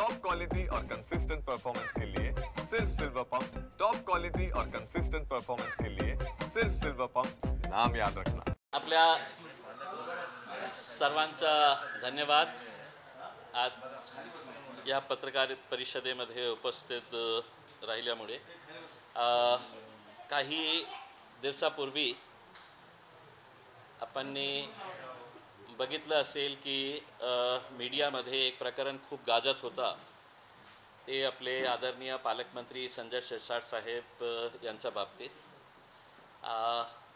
Top quality और consistent performance के लिए सिर्फ सिल्वर पंप। टॉप क्वालिटी और कंसिस्टेंट परफॉर्मेंस के लिए सिर्फ सिल्वर पंप, नाम याद रखना। आपल्या सर्वांचा धन्यवाद। आज या पत्रकार परिषदेमध्ये उपस्थित राहिल्यामुळे काही दिवसापूर्वी आपण बघितलं असेल की मीडियामध्ये एक प्रकरण खूप गाजत होता। ते आपले आदरणीय पालकमंत्री संजय शिरसाट साहेब यांच्या बाबतीत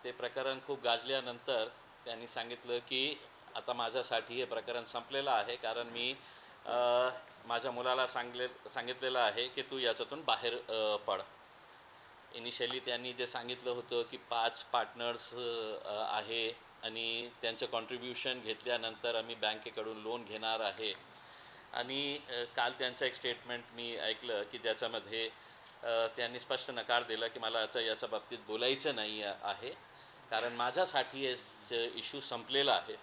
ते प्रकरण खूप गाजल्यानंतर त्यांनी सांगितलं की आता माझ्यासाठी हे प्रकरण संपलेलं आहे, कारण मी माझ्या मुलाला सांगितलेलं आहे की तू याच्यातून बाहेर पड। इनिशियली त्यांनी जे सांगितलं होतं की 5 पार्टनर्स आहे आणि त्यांचं कॉन्ट्रीब्युशन घेतल्यानंतर आम्ही बँकेकडून लोन घेणार आहे। आणि काल त्यांचं एक स्टेटमेंट मी ऐकलं की ज्याच्यामध्ये त्यांनी स्पष्ट नकार दिला की मला याच्या बाबतीत बोलायचं नाही आहे, कारण माझ्यासाठी हे इश्यू संपलेला आहे।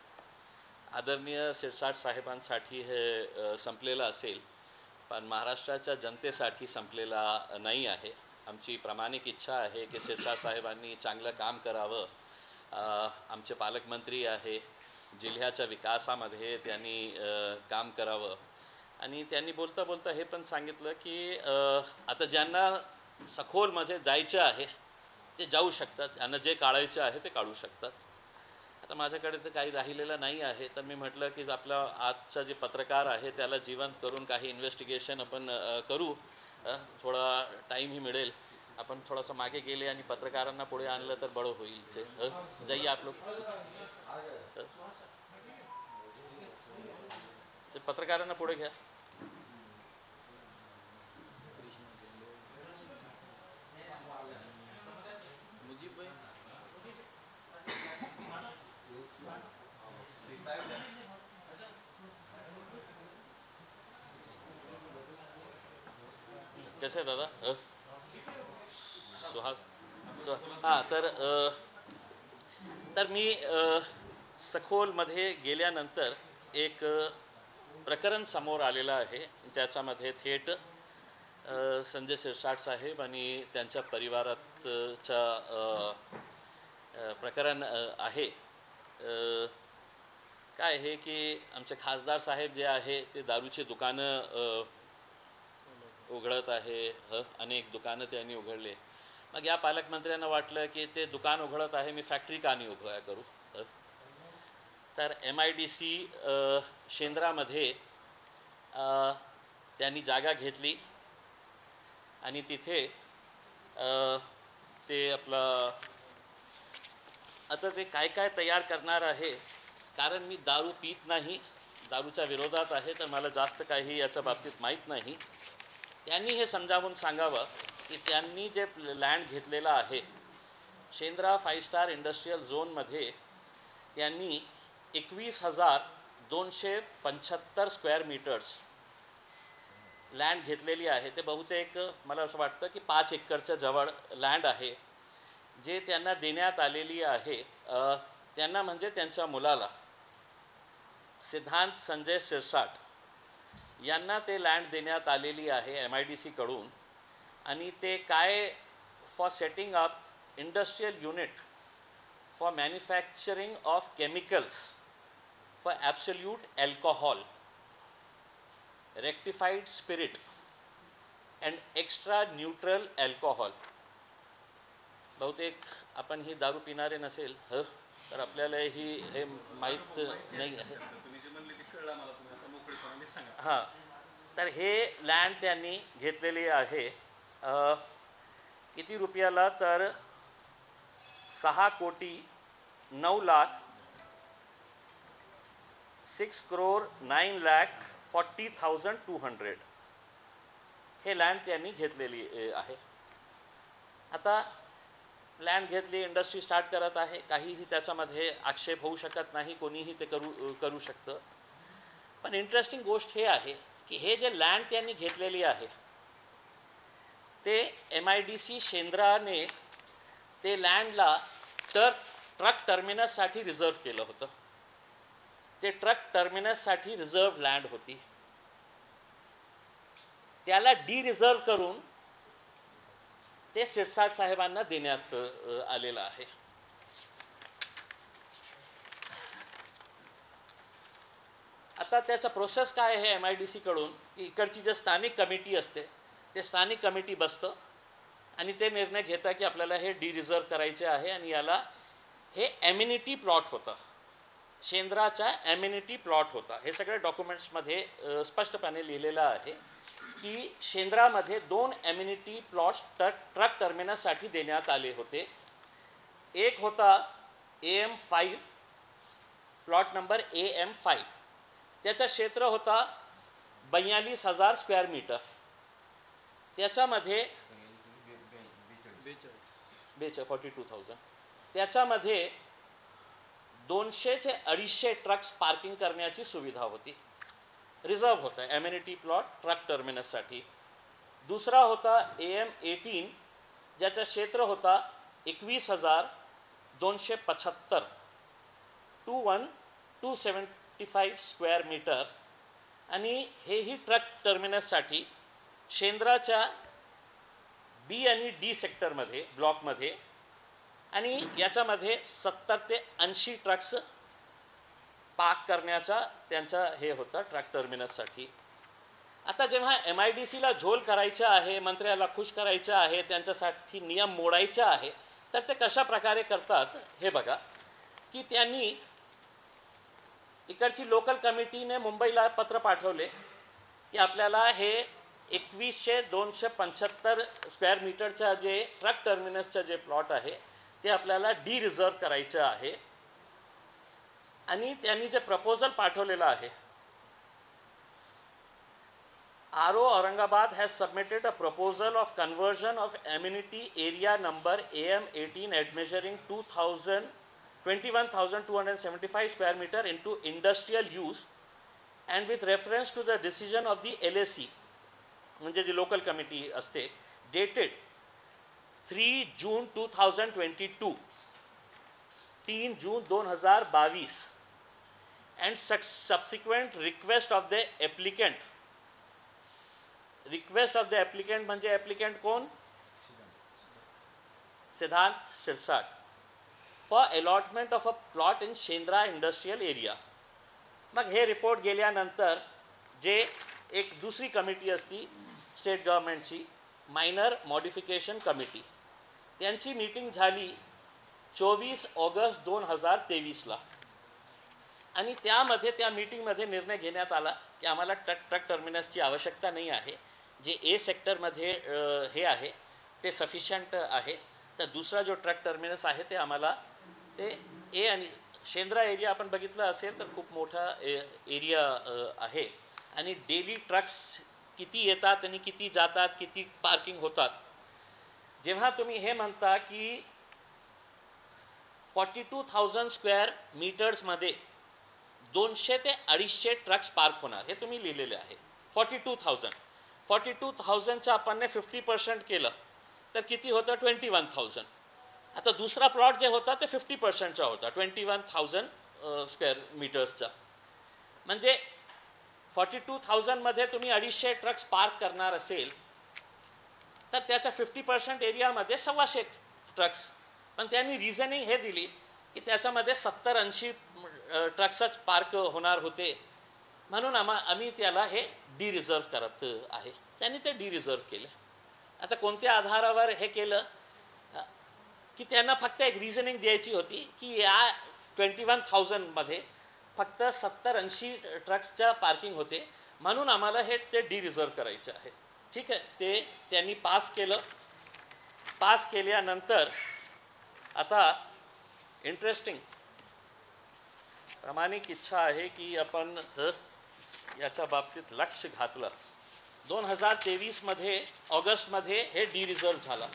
आदरणीय शिरसाट साहेबांसाठी हे संपलेलं असेल, पण महाराष्ट्राच्या जनतेसाठी संपलेला नाही आहे। आमची प्रामाणिक इच्छा आहे की शिरसाट साहेबांनी चांगलं काम करावं। आमचे पालकमंत्री आहे, जिल्ह्याच्या विकासामध्ये त्यांनी काम करावं। आणि त्यांनी बोलता बोलता हे पण सांगितलं की आता ज्यांना सखोलमध्ये जायचं आहे ते जाऊ शकतात, त्यांना जे काढायचं आहे ते काढू शकतात। आता माझ्याकडे तर काही राहिलेलं नाही आहे, तर मी म्हटलं की आपला आजचा जे पत्रकार आहे त्याला जिवंत करून काही इन्व्हेस्टिगेशन आपण करू, थोडा टाईमही मिळेल। आपण थोडंसं मागे गेले आणि पत्रकारांना पुढे आणलं तर बळं होईल। ते जाइए आप लोग, ते पत्रकारांना पुढे घ्या। कैसे दादा हां, तर मी सखोलमध्ये गेल्यानंतर एक प्रकरण समोर आलेलं आहे, ज्याच्यामध्ये थेट संजय शिरसाट साहेब आणि त्यांच्या परिवाराचा प्रकरण आहे। काय आहे की आमचे खासदार साहेब जे आहे ते दारूची दुकानं उघडत आहे, अनेक दुकानं त्यांनी उघडले। मग या पालकमंत्र्यांना वाटलं की ते दुकान उघडत आहे, मी फॅक्टरी का नाही उभा करू। तर MIDC शेंद्रामध्ये त्यांनी जागा घेतली आणि तिथे ते आपलं आता ते काय काय तयार करणार आहे, कारण मी दारू पीत नाही, दारूच्या विरोधात आहे, तर मला जास्त काही याच्या बाबतीत माहीत नाही। त्यांनी हे समजावून सांगावं की त्यांनी जे लँड घेतलेला आहे शेंद्रा 5 स्टार इंडस्ट्रियल झोनमध्ये, त्यांनी 21,275 स्क्वेअर मीटर्स लँड घेतलेली आहे। ते बहुतेक मला असं वाटतं की 5 एकरच्या जवळ लँड आहे, जे त्यांना देण्यात आलेली आहे। त्यांना म्हणजे त्यांच्या मुलाला सिद्धांत संजय शिरसाट यांना ते लँड देण्यात आलेली आहे MIDC कडून। आणि ते काय for setting up industrial unit for manufacturing of chemicals for absolute alcohol, rectified spirit and extra neutral alcohol. बहुतेक आपण ही दारू पिणारे नसेल तर आपल्याला हे माहीत नाही आहे। हां, तर हे लँड त्यांनी घेतलेली आहे किती रुपयाला, तर 6,09,40,200 हे लँड त्यांनी घेतलेली आहे। आता लँड घेतली, इंडस्ट्री स्टार्ट करत आहे, काहीही त्याच्यामध्ये आक्षेप होऊ शकत नाही, कोणीही ते करू शकतं। पण इंटरेस्टिंग गोष्ट हे आहे की हे जे लँड त्यांनी घेतलेली आहे ते MIDC शेंद्राने ते लँडला ट्रक टर्मिनससाठी रिझर्व केलं होतं। ते ट्रक टर्मिनससाठी रिझर्व लँड होती। त्याला डी रिझर्व करून ते शिरसाट साहेबांना देण्यात आलेलं आहे. आता त्याचा प्रोसेस काय आहे MIDC कडून की इकडची जे स्थानिक कमिटी असते ते स्थानिक कमिटी बसतं आणि ते निर्णय घेतात की आपल्याला हे डी रिझर्व करायचे आहे आणि याला हे एम्युनिटी प्लॉट होतं, शेंद्राचा एम्युनिटी प्लॉट होता. हे सगळे डॉक्युमेंट्समध्ये स्पष्टपणे लिहिलेलं आहे की शेंद्रामध्ये 2 एम्युनिटी प्लॉट्स ट्रक टर्मिनससाठी देण्यात आले होते. एक होता AM5 प्लॉट नंबर AM5, त्याचं क्षेत्र होता 42,000 स्क्वेअर मीटर. त्याच्यामध्ये 42,000 त्याच्यामध्ये 200 ते 250 ट्रक्स पार्किंग करण्याची सुविधा होती. रिझर्व होता एम्युनिटी प्लॉट ट्रक टर्मिनससाठी. दुसरा होता AM18 ज्याचं क्षेत्र होता 21,275 275 स्क्वेअर मीटर आणि हेही ट्रक टर्मिनससाठी शेंद्राच्या B आणि D सेक्टरमध्ये ब्लॉकमध्ये आणि याच्यामध्ये 70 ते 80 ट्रक्स पार्क करण्याचा त्यांचा हे होता ट्रक टर्मिनससाठी. आता जेव्हा MIDCला झोल करायचं आहे, मंत्र्याला खुश करायचं आहे, त्यांच्यासाठी नियम मोडायचे आहे, तर ते कशा प्रकारे करतात हे बघा की त्यांनी इकडची लोकल कमिटीने मुंबईला पत्र पाठवले की आपल्याला हे 21,275 स्क्वेअर मीटरचा जे ट्रक टर्मिनसचा जे प्लॉट आहे ते आपल्याला डी रिझर्व करायचं आहे. आणि त्यांनी जे प्रपोजल पाठवलेलं आहे, RO Aurangabad has submitted a proposal of conversion of amenity area number AM18 at measuring 21,275 square meter into industrial use and with reference to the decision of the LAC म्हणजे जी local committee असते dated 3 June 2022 3 June 2022 and subsequent request of the applicant. Request of the applicant म्हणजे applicant कोण? सिद्धांत Shirsat. For allotment of a plot in Shendra industrial area. मग हे report गेल्यानंतर जे एक दुसरी कमिटी असती स्टेट गव्हर्नमेंटची मायनर मॉडिफिकेशन कमिटी, त्यांची मीटिंग झाली 24 ऑगस्ट 2023ला आणि त्यामध्ये त्या मीटिंगमध्ये निर्णय घेण्यात आला की आम्हाला ट्रक टर्मिनसची आवश्यकता नाही आहे. जे ए सेक्टरमध्ये हे आहे ते सफिशियंट आहे, तर दुसरा जो ट्रक टर्मिनस आहे ते आम्हाला ते ए आणि शेंद्रा एरिया आपण बघितलं असेल तर खूप मोठा एरिया आहे आणि डेली ट्रक्स किती येतात आणि किती जातात, किती पार्किंग होतात. जेव्हा तुम्ही हे म्हणता की 42,000 स्क्वेअर मीटर्समध्ये 200 ते 250 ट्रक्स पार्क होणार, हे तुम्ही लिहिलेले आहे. 42,000चं आपण 50% केलं तर किती होतं? 21,000. आता दुसरा प्लॉट जे होता ते 50%चा होता, 21,000 स्क्वेअर मीटर्सचा. म्हणजे 42,000मध्ये तुम्ही 250 ट्रक्स पार्क करणार असेल तर त्याच्या 50% एरियामध्ये 125 ट्रक्स. पण त्यांनी रिझनिंग हे दिली की त्याच्यामध्ये 70-80 ट्रक्सच पार्क होणार होते, म्हणून आम्ही त्याला हे डी रिझर्व करत आहे. त्यांनी ते डी रिझर्व केलं. आता कोणत्या आधारावर हे केलं की त्यांना फक्त एक रिझनिंग द्यायची होती की या 21,000मध्ये फक्त 70-80 ट्रक्सच्या पार्किंग होते, म्हणून आम्हाला हे ते डी रिझर्व करायचं आहे. ठीक आहे, ते त्यांनी पास केलं. पास केल्यानंतर आता इंटरेस्टिंग प्रामाणिक इच्छा आहे की आपण याच्या बाबतीत लक्ष घातलं. 2023मध्ये ऑगस्टमध्ये हे डी रिझर्व झाला.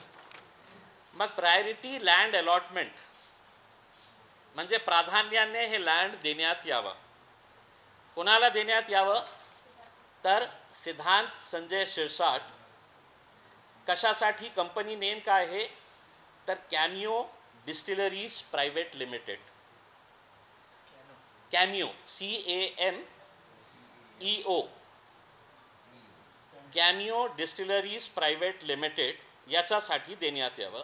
मग प्रायोरिटी लँड अलॉटमेंट म्हणजे प्राधान्याने हे लँड देण्यात यावं. कोणाला देण्यात यावं? तर सिद्धांत संजय शिरसाट. कशासाठी? कंपनी नेम काय आहे तर cameo distilleries private limited. Cameo CAMEO cameo distilleries private limited याच्यासाठी देण्यात यावं.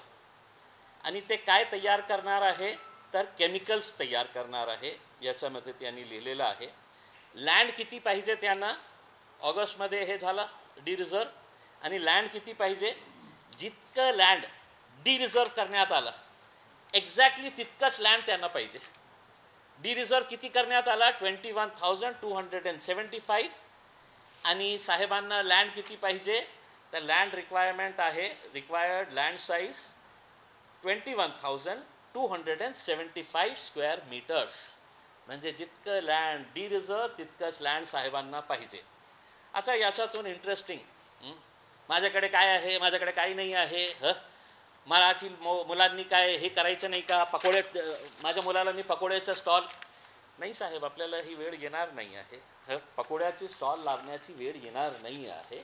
आणि ते काय तयार करणार आहे तर केमिकल्स तयार करणार आहे याच्यामध्ये त्यांनी लिहिलेलं आहे. लँड किती पाहिजे त्यांना, ऑगस्टमध्ये हे झालं डी रिझर्व. आणि लँड किती पाहिजे, जितकं लँड डी रिझर्व करण्यात आलं एक्झॅक्टली तितकंच लँड त्यांना पाहिजे. डी रिझर्व किती करण्यात आला 21,275. आणि साहेबांना लँड किती पाहिजे तर लँड रिक्वायरमेंट आहे, required land size 21,275 square metres. म्हणजे जितकं लँड डी रिझर्व तितकंच लँड साहेबांना पाहिजे. अच्छा, याच्यातून इंटरेस्टिंग माझ्याकडे काय आहे, माझ्याकडे काही नाही आहे. मराठी मुलांनी काय हे करायचं नाही का, पकोडे, माझ्या मुलाला मी पकोड्याचा स्टॉल, नाही साहेब आपल्याला ही वेळ येणार नाही आहे. पकोड्याची स्टॉल लावण्याची वेळ येणार नाही आहे.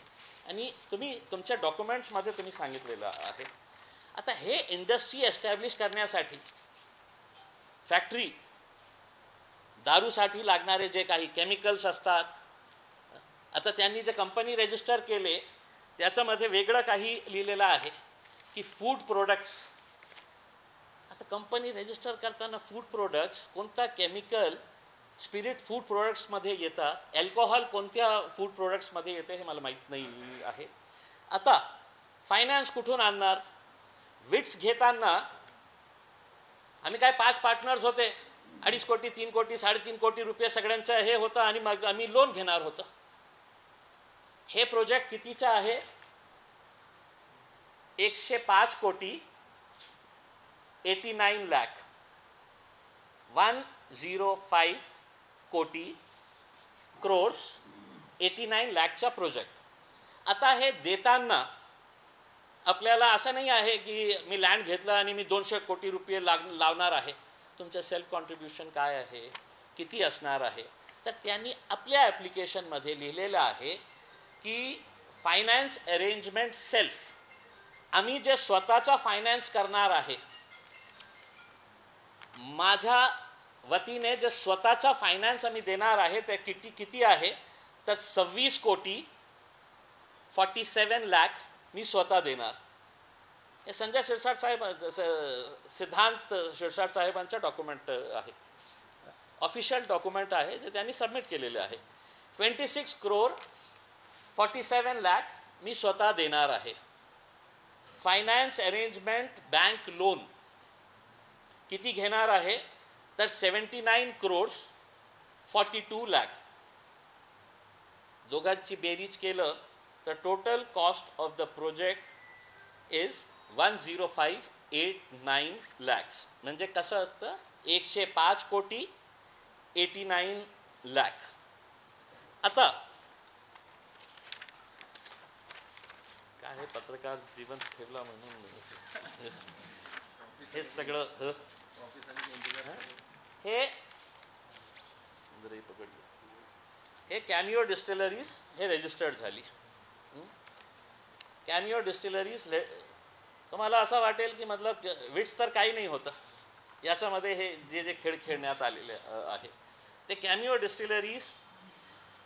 आणि तुम्ही तुमच्या डॉक्युमेंट्समध्ये तुम्ही सांगितलेलं आहे. आता हे इंडस्ट्री एस्टॅब्लिश करण्यासाठी फॅक्टरी, दारूसाठी लागणारे जे काही केमिकल्स असतात, आता त्यांनी जे कंपनी रजिस्टर केले त्याच्यामध्ये वेगळं काही लिहिलेलं आहे की फूड प्रोडक्ट्स. आता कंपनी रजिस्टर करताना फूड प्रोडक्ट्स कोणता केमिकल स्पिरिट फूड प्रोडक्ट्समध्ये येतात, अल्कोहोल कोणत्या फूड प्रोडक्ट्समध्ये येते हे मला माहीत नाही आहे. आता फायनान्स कुठून आणणार, विट्स घेताना आम्ही काय 5 पार्टनर्स होते, 2.5 कोटी 3 कोटी 3.5 कोटी रुपये सगळ्यांचं हे होतं आणि मग आम्ही लोन घेणार होतं. हे प्रोजेक्ट कितीचा आहे 105 कोटी 89 लाख 105 कोटी क्रोर्स 89 लाखचा प्रोजेक्ट. आता हे देताना आपल्याला असं नाही आहे की मी लँड घेतलं आणि मी 200 कोटी रुपये लावणार आहे. तुमचं सेल्फ कॉन्ट्रीब्युशन काय आहे, किती असणार आहे, तर त्यांनी आपल्या ॲप्लिकेशनमध्ये लिहिलेलं आहे की फायनान्स अरेंजमेंट सेल्फ, आम्ही जे स्वतःचा फायनान्स करणार आहे, माझ्या वतीने जे स्वतःचा फायनान्स आम्ही देणार आहे ते किती आहे तर 26 कोटी 47 लाख मी स्वतः देणार. हे संजय शिरसाट साहेब, सिद्धांत शिरसाट साहेबांचं डॉक्युमेंट आहे, ऑफिशियल डॉक्युमेंट आहे जे त्यांनी सबमिट केलेले आहे. 26 करोड 47 लाख मी स्वतः देणार आहे. फायनान्स अरेंजमेंट बँक लोन किती घेणार आहे तर 79 करोड 42 लाख. दोघांची बेरीज केलं तर total cost of the project is 10589 lakhs. म्हणजे कसं असतं 105 कोटी 89 लाख. आता काय हे पत्रकार जीवन ठेवला म्हणून हे सगळं हे कॅमिओ डिस्टिलरीज हे रजिस्टर्ड झाली. कॅमिओ डिस्टिलरीज तुम्हाला असं वाटेल की मतलब विट्स तर काही नाही होतं याच्यामध्ये, हे जे खेळ खेळण्यात आलेले आहे ते कॅमिओ डिस्टिलरीज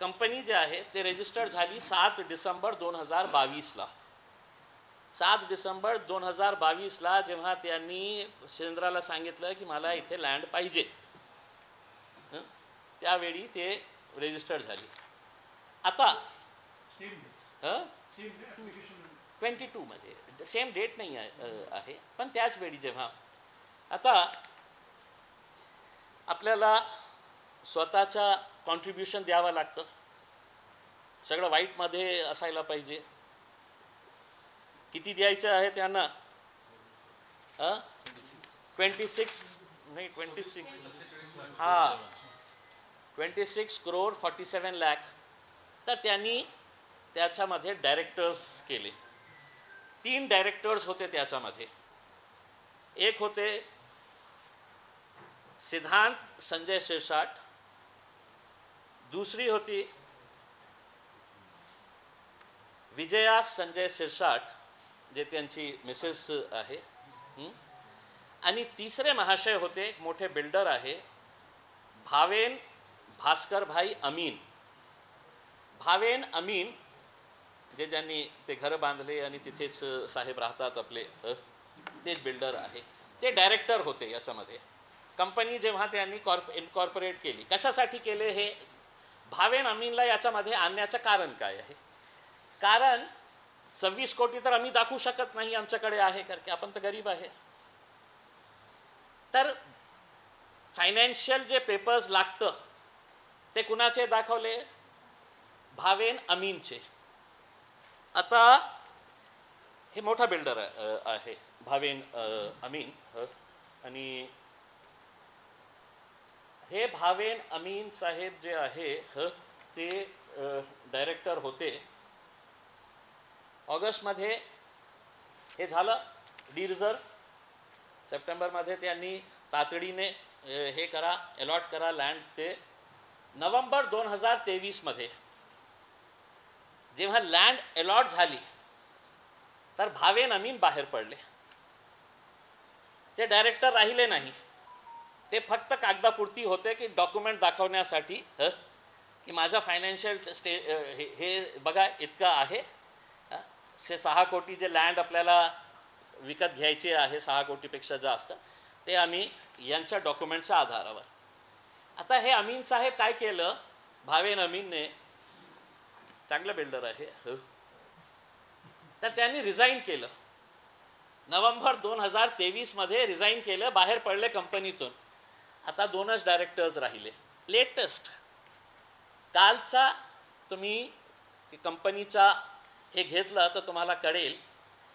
कंपनी जे आहे ते रजिस्टर्ड झाली 7 डिसेंबर 2022ला. 7 डिसेंबर 2022ला जेव्हा त्यांनी शेंद्राला सांगितलं की मला इथे लँड पाहिजे, त्यावेळी ते रजिस्टर्ड झाली. आता 22 मध्ये सेम डेट नाही आहे पण त्याच वेळी जेव्हा आता आपल्याला स्वतःचा कॉन्ट्रीब्युशन द्यावं लागतं, सगळं वाईटमध्ये असायला पाहिजे. किती द्यायचं आहे त्यांना 26 करोड 47 लाख. तर त्यांनी त्याच्यामध्ये डायरेक्टर्स केले. 3 डायरेक्टर्स होते त्याच्यामध्ये. एक होते सिद्धांत संजय शिरसाट, दुसरी होती विजया संजय शिरसाट जे त्यांची मिसेस आहे, आणि तिसरे महाशय होते एक मोठे बिल्डर आहे भावेन भास्कर भाई अमीन. भावेन अमीन ज्यांनी ते घरं बांधले आणि तिथेच साहेब राहतात आपले, तेच बिल्डर आहे, ते डायरेक्टर होते याच्यामध्ये. कंपनी जेव्हा त्यांनी इनकॉर्पोरेट केली, कशासाठी केले हे भावेन अमीनला याच्यामध्ये आणण्याचं कारण काय आहे? कारण 26 कोटी तर आम्ही दाखवू शकत नाही आमच्याकडे आहे, कारण की आपण तर गरीब आहे. तर फायनान्शियल जे पेपर्स लागतं ते कुणाचे दाखवले? भावेन अमीनचे. आता हे मोठा बिल्डर आहे भावेन अमीन, आणि हे भावेन अमीन साहेब जे आहे ते डायरेक्टर होते. ऑगस्टमध्ये हे झालं डिरिझर्व, सप्टेंबरमध्ये त्यांनी तातडीने हे करा, अलॉट करा लँड. ते नोव्हेंबर 2023मध्ये जेव्हा लँड अलॉट झाली तर भावेन अमीन बाहेर पडले. ते डायरेक्टर राहिले नाही, ते फक्त कागदापुरती होते की डॉक्युमेंट दाखवण्यासाठी की माझा फायनान्शियल हे बघा इतकं आहे. 6 कोटी जे लँड आपल्याला विकत घ्यायचे आहे, 6 कोटीपेक्षा जास्त, ते आम्ही यांच्या डॉक्युमेंटच्या आधारावर. आता हे अमीन साहेब काय केलं? भावेन अमीनने, चांगलं बिल्डर आहे, तर त्यांनी रिझाईन केलं. नोव्हेंबर 2023मध्ये रिझाईन केलं, बाहेर पडले कंपनीतून. आता 2च डायरेक्टर्स राहिले. लेटेस्ट कालचा तुम्ही कंपनीचा हे घेतलं तर तुम्हाला कळेल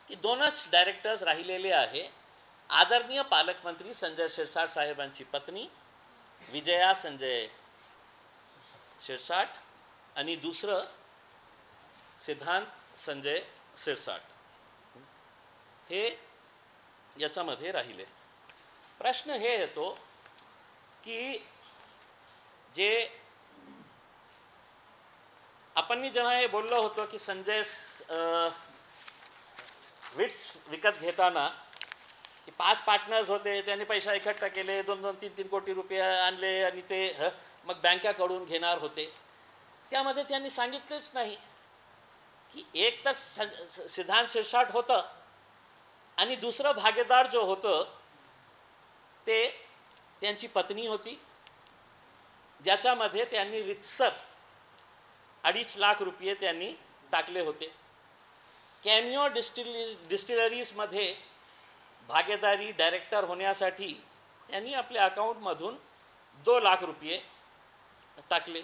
की 2च डायरेक्टर्स राहिलेले आहे. आदरणीय पालकमंत्री संजय शिरसाट साहेबांची पत्नी विजया संजय शिरसाट आणि दुसरं सिद्धांत संजय शिरसाट, हे याच्यामध्ये राहिले. प्रश्न हे येतो की जे आपण मी जेव्हा हे बोललो होतो की संजय विट्स विकत घेताना की 5 पार्टनर्स होते, त्यांनी पैसा इकट्ठा केले, 2-2, 3-3 कोटी रुपये आणले आणि ते मग बँकाकडून घेणार होते. त्यामध्ये त्यांनी सांगितलेच नाही की एक तर सिद्धांत शिरसाट होतं आणि दुसरं भागीदार जो होतं ते त्यांची पत्नी होती, ज्याच्यामध्ये त्यांनी रितसर 2.5 लाख रुपये त्यांनी टाकले होते. कॅमिओ डिस्टिलरीजमध्ये भागीदारी डायरेक्टर होण्यासाठी त्यांनी आपल्या अकाउंटमधून 2 लाख रुपये टाकले.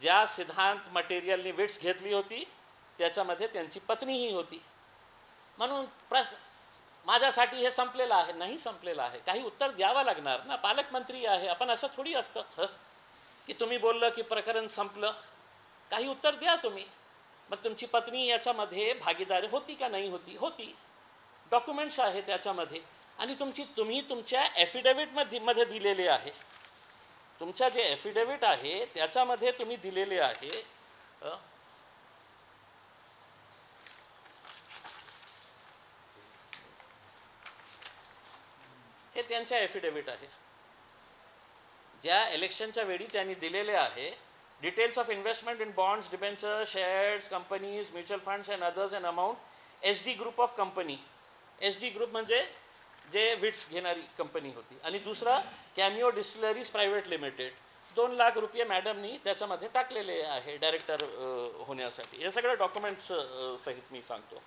ज्या सिद्धांत मटेरियलनी विट्स घेतली होती त्याच्यामध्ये त्यांची पत्नीही होती. म्हणून माझ्यासाठी हे संपलेलं आहे? नाही संपलेलं आहे, काही उत्तर द्यावं लागणार ना, पालकमंत्री आहे आपण. असं थोडी असतं की तुम्ही बोललं की प्रकरण संपलं, काही उत्तर द्या तुम्ही. मग तुमची पत्नी याच्यामध्ये भागीदारी होती का नाही होती? होती, डॉक्युमेंट्स आहे त्याच्यामध्ये. आणि तुम्ही तुमच्या ॲफिडेव्हिटमध्ये दिलेले आहे, तुमच्या जे ॲफिडेव्हिट आहे त्याच्यामध्ये तुम्ही दिलेले आहे. हे त्यांच्या ॲफिडेव्हिट आहे, ज्या इलेक्शनच्या वेळी त्यांनी दिलेले आहे. Details of investment in bonds, debenture, shares, companies, mutual funds and others and amount SD group of company. SD group म्हणजे जे विट्स घेणारी कंपनी होती. आणि दुसरा cameo distilleries private limited, 2 lakh रुपये मॅडमनी त्याच्यामध्ये टाकलेले आहे डायरेक्टर होण्यासाठी. हे सगळं डॉक्युमेंट्स सहित मी सांगतो.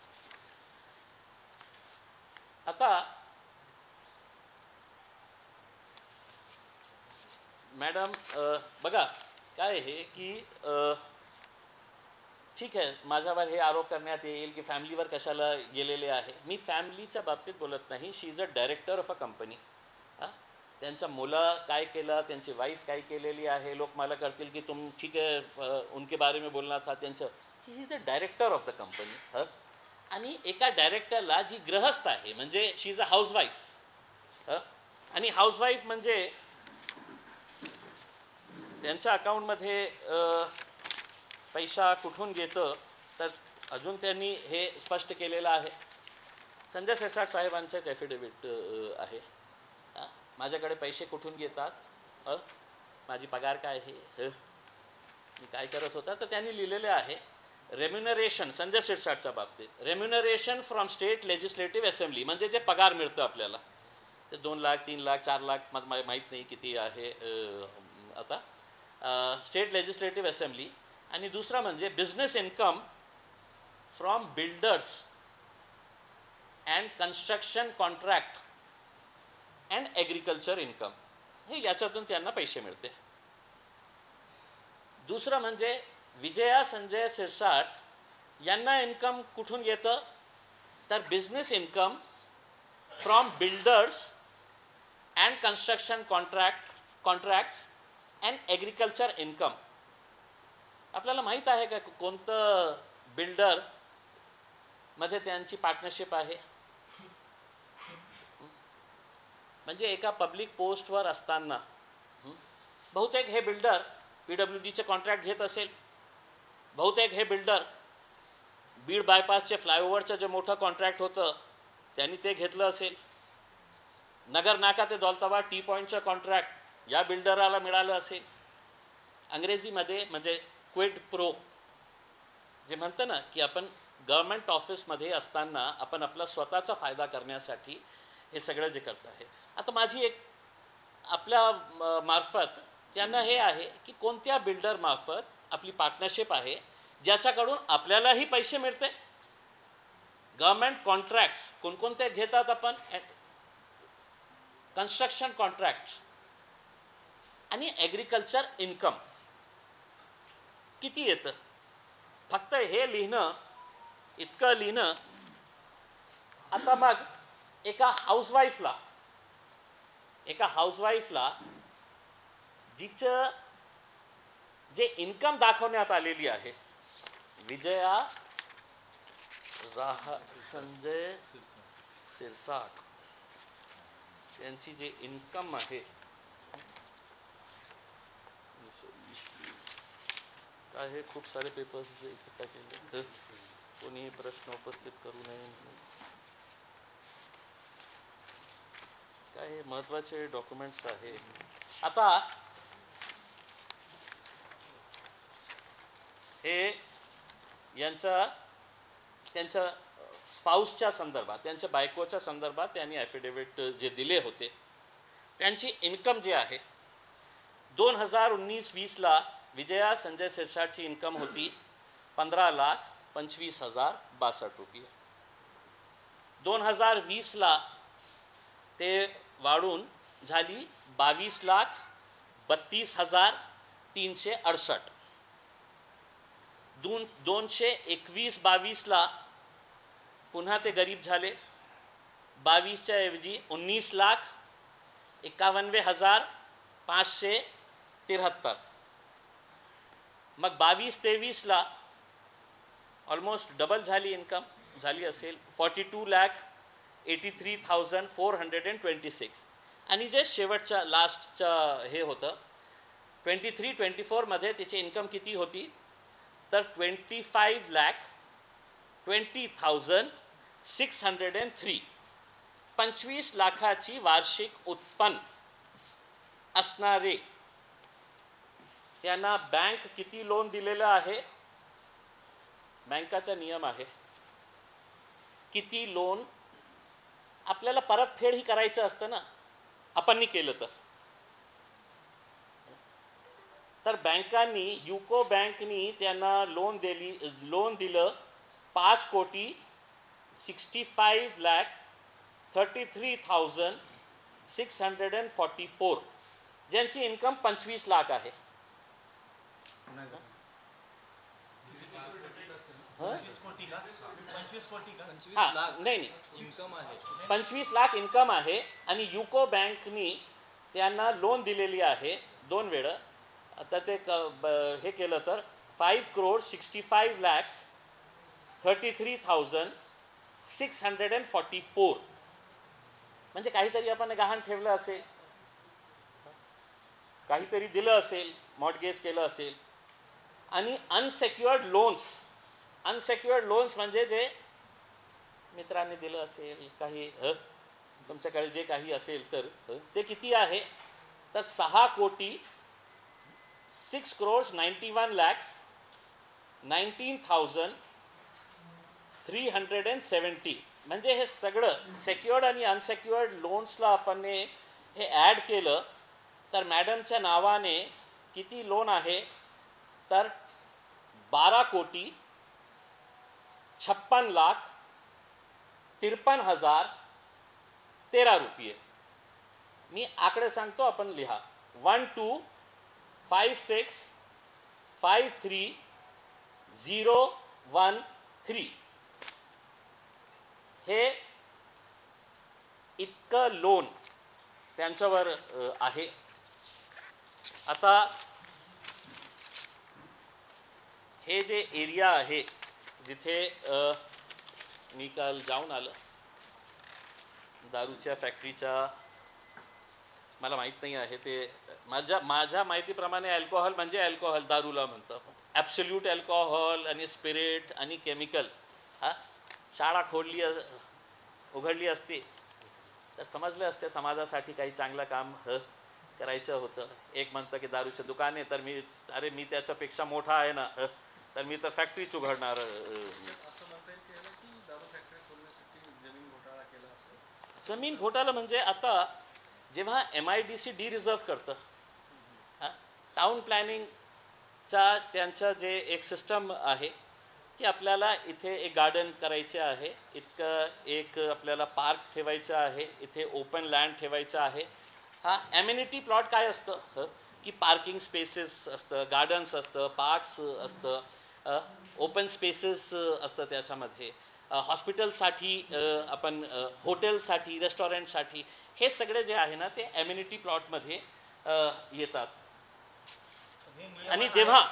आता मॅडम बघा काय आहे की ठीक आहे, माझ्यावर हे आरोप करण्यात येईल की फॅमिलीवर कशाला गेलेले आहे. मी फॅमिलीच्या बाबतीत बोलत नाही. She is a director of a company. त्यांच्या मुलं काय केलं, त्यांची वाईफ काय केलेली आहे, लोक मला करतील की तुम ठीक आहे उनके बारे में बोलना था. त्यांचं she is a director of the company. आणि एका डायरेक्टरला जी गृहस्थ आहे म्हणजे शी इज अ हाऊसवाईफ. आणि हाऊसवाईफ म्हणजे त्यांच्या अकाउंटमध्ये पैसा कुठून घेतं तर अजून त्यांनी हे स्पष्ट केलेलं आहे. संजय शिरसाट साहेबांचंच ॲफिडेव्हिट आहे. माझ्याकडे पैसे कुठून घेतात, माझी पगार काय आहे, मी काय करत होता, तर त्यांनी लिहिलेले आहे. रेम्युनरेशन संजय शिरसाटच्या बाबतीत remuneration from state legislative assembly म्हणजे जे पगार मिळतं आपल्याला ते 2 लाख 3 लाख 4 लाख माहीत नाही किती आहे आता स्टेट लेजिस्लेटिव्ह असेंब्ली. आणि दुसरा म्हणजे business income from builders and construction contract and agriculture income हे याच्यातून त्यांना पैसे मिळते. दुसरं म्हणजे विजया संजय शिरसाट यांना इन्कम कुठून येतं तर business income from builders and construction contracts and agriculture income. आपल्याला माहीत आहे का कोणतं बिल्डर मध्ये त्यांची पार्टनरशिप आहे. म्हणजे एका पब्लिक पोस्टवर असताना बहुतेक हे बिल्डर PWDचे कॉन्ट्रॅक्ट घेत असेल. बहुतेक हे बिल्डर बीड बायपासचे फ्लायओव्हरचं जे मोठं कॉन्ट्रॅक्ट होतं त्यांनी ते घेतलं असेल. नगर नाका ते दौलताबाद टी पॉईंटचं कॉन्ट्रॅक्ट या बिल्डराला मिळालं असेल. अंग्रेजीमध्ये म्हणजे क्विड प्रो जे म्हणतं ना की आपण गव्हर्मेंट ऑफिसमध्ये असताना आपण आपला स्वतःचा फायदा करण्यासाठी हे सगळं जे करत आहे. आता माझी एक आपल्या मार्फत त्यांना हे आहे की कोणत्या बिल्डर मार्फत आपली पार्टनरशिप आहे ज्याच्याकडून आपल्यालाही पैसे मिळते. गव्हर्मेंट कॉन्ट्रॅक्ट्स कोणकोणते घेतात आपण कन्स्ट्रक्शन कॉन्ट्रॅक्ट्स आणि ॲग्रिकल्चर इन्कम किती येतं. फक्त हे लिहिणं इतकं लिहिणं. आता मग एका हाऊसवाईफला जिचं जे इन्कम दाखवण्यात आलेली आहे विजया संजय शिरसाट यांची जे इन्कम आहे काय हे खूप सारे पेपर्स इकट्ठा केले कोणी प्रश्न उपस्थित करू नये काय हे महत्त्वाचे डॉक्युमेंट्स आहे. आता हे त्यांच्या स्पाऊसच्या संदर्भात त्यांच्या बायकोच्या संदर्भात त्यांनी ॲफिडेविट जे दिले होते त्यांची इन्कम जी आहे 2019-20ला विजया संजय शिरसाटची इन्कम होती 15,25,062 रुपये. 2020ला ते वाढून झाली 22,32,368. 2021-22ला पुन्हा ते गरीब झाले. 22च्या ऐवजी 19,51,573. मग 22-23ला ऑलमोस्ट डबल झाली इन्कम झाली असेल 42,83,426. आणि जे शेवटच्या लास्टचं हे होतं 23-24मध्ये त्याची इन्कम किती होती तर 25,20,603. 25 लाखाची वार्षिक उत्पन्न असणारे त्यांना बँक किती लोन दिलेलं आहे. बँकाचा नियम आहे किती लोन आपल्याला परतफेड ही करायचं असतं ना आपणनी केलं तर बँकांनी युको बँकनी त्यांना लोन दिलं 5,65,33,644 ज्यांची इन्कम 25 लाख आहे. नाही 25 लाख इन्कम आहे आणि युको बँकनी त्यांना लोन दिलेली आहे 2 वेळा. आता ते हे केलं तर 5,65,33,644 म्हणजे काहीतरी आपण गहाण ठेवलं असेल काहीतरी दिलं असेल मॉर्टगेज केलं असेल. आणि अनसेक्युअर्ड लोन्स म्हणजे जे मित्रांनी दिलं असेल काही तुमच्याकडे जे काही असेल तर ते किती आहे तर 6,6,91,00,000 19,370. म्हणजे हे सगळं सेक्युअर्ड आणि अनसेक्युअर्ड लोन्सला आपण हे ॲड केलं तर मॅडमच्या नावाने किती लोन आहे तर 12,56,53,013 रुपये. मी आकडे सांगतो, आपण लिहा. 125653,013 हे इतकं लोन त्यांच्यावर आहे. आता हे जे एरिया आहे जिथे मी काल जाऊन आलं दारूच्या फॅक्टरीच्या, मला माहीत नाही आहे ते, माझ्या माहितीप्रमाणे अल्कोहोल म्हणजे अल्कोहोल दारूला म्हणतं, ॲब्सोल्यूट अल्कोहोल आणि स्पिरिट आणि केमिकल. शाळा उघडली असती तर समजले असते समाजासाठी काही चांगलं काम करायचं होतं. एक म्हणतं की दारूचं दुकान आहे तर मी त्याच्यापेक्षा मोठा आहे ना, तर मी तर फॅक्टरीच उघडणार. जमीन घोटाळा म्हणजे आता जेव्हा MIDC डिरिझर्व करतं, टाउन प्लॅनिंगचा त्यांचं जे एक सिस्टम आहे की आपल्याला इथे एक गार्डन करायचे आहे, इतकं एक आपल्याला पार्क ठेवायचं आहे, इथे ओपन लँड ठेवायचं आहे. ॲम्युनिटी प्लॉट काय असतं की पार्किंग स्पेसेस असतं, गार्डन्स असतं, पार्क्स असतं, ओपन स्पेसेस असतं त्याच्यामध्ये, हॉस्पिटलसाठी आपण हॉटेलसाठी, रेस्टॉरंटसाठी, हे सगळे जे आहे ना ते ॲम्युनिटी प्लॉटमध्ये येतात. आणि जेव्हा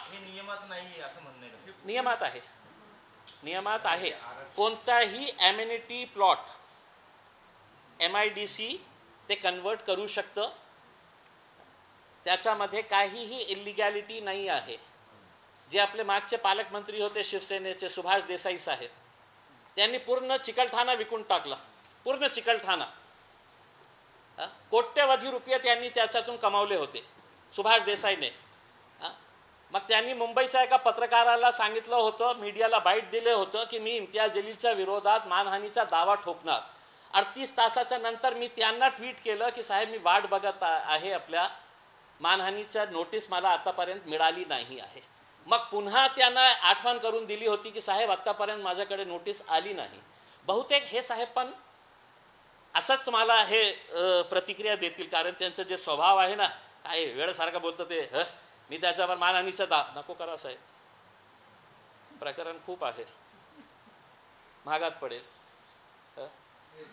नियमात आहे कोणताही ॲम्युनिटी प्लॉट MIDC ते कन्वर्ट करू शकतं, त्याच्यामध्ये काहीही इलिगॅलिटी नाही आहे. जे आपले मागचे पालकमंत्री होते शिवसेनेचे सुभाष देसाई साहेब, त्यांनी पूर्ण चिकलठाणा विकून टाकला, पूर्ण चिकलठाणा. कोट्यवधी रुपये त्यांनी त्याच्यातून कमावले होते सुभाष देसाईने. मग त्यांनी मुंबईच्या एका पत्रकाराला सांगितलं होतं, मीडियाला बाईट दिले होतं की मी इम्तियाज जलीलच्या विरोधात मानहानीचा दावा ठोकणार. 38 तासाच्या नंतर मी त्यांना ट्विट केलं की साहेब मी वाट बघत आहे, आपल्या मानहानीच्या नोटीस मला आतापर्यंत मिळाली नाही आहे. मग पुन्हा त्यांना आठवण करून दिली होती की साहेब आत्तापर्यंत माझ्याकडे नोटीस आली नाही. बहुतेक हे साहेब पण असंच तुम्हाला हे प्रतिक्रिया देतील, कारण त्यांचं जे स्वभाव आहे ना, काय वेळसारखं बोलतं ते, मी त्याच्यावर मानहानीचा नको करा साहेब, प्रकरण खूप आहे, महागात पडेल.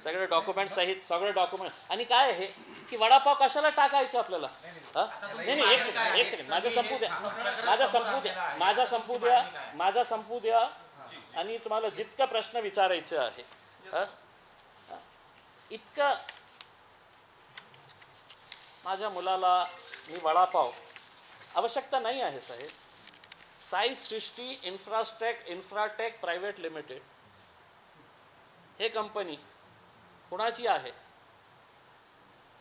सगळे डॉक्युमेंट सहित सगळे डॉक्युमेंट. आणि काय आहे की वडापाव कशाला टाकायचं आपल्याला? नाही, एक सेकंड माझं संपू द्या आणि तुम्हाला जितका प्रश्न विचारायचे आहे. इतकं माझ्या मुलाला मी वडापाव आवश्यकता नाही आहे साहेब. साई सृष्टी इन्फ्राटेक प्रायव्हेट लिमिटेड हे कंपनी कुणाची आहे?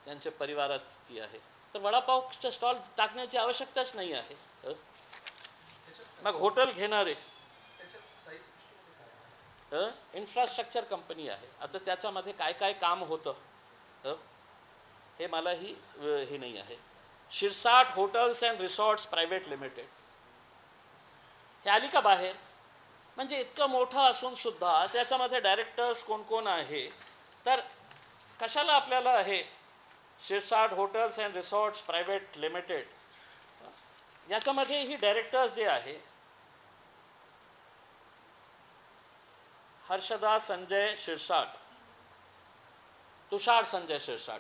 त्यांच्या परिवाराची आहे. तर वडापावचा स्टॉल टाकण्याची आवश्यकताच नाही आहे. मग हॉटेल घेणारे इन्फ्रास्ट्रक्चर कंपनी आहे. आता त्याच्यामध्ये काय काय काम होतं हे मलाही हे नाही आहे. Shirsat hotels and resorts private limited हे आली का बाहेर? म्हणजे इतकं मोठं असून सुद्धा त्याच्यामध्ये डायरेक्टर्स कोण कोण आहे? तर कशाला आपल्याला हे Shirsat hotels and resorts private limited याच्यामध्ये ही डायरेक्टर्स जे आहे हर्षदा संजय शिरसाट, तुषार संजय शिरसाट,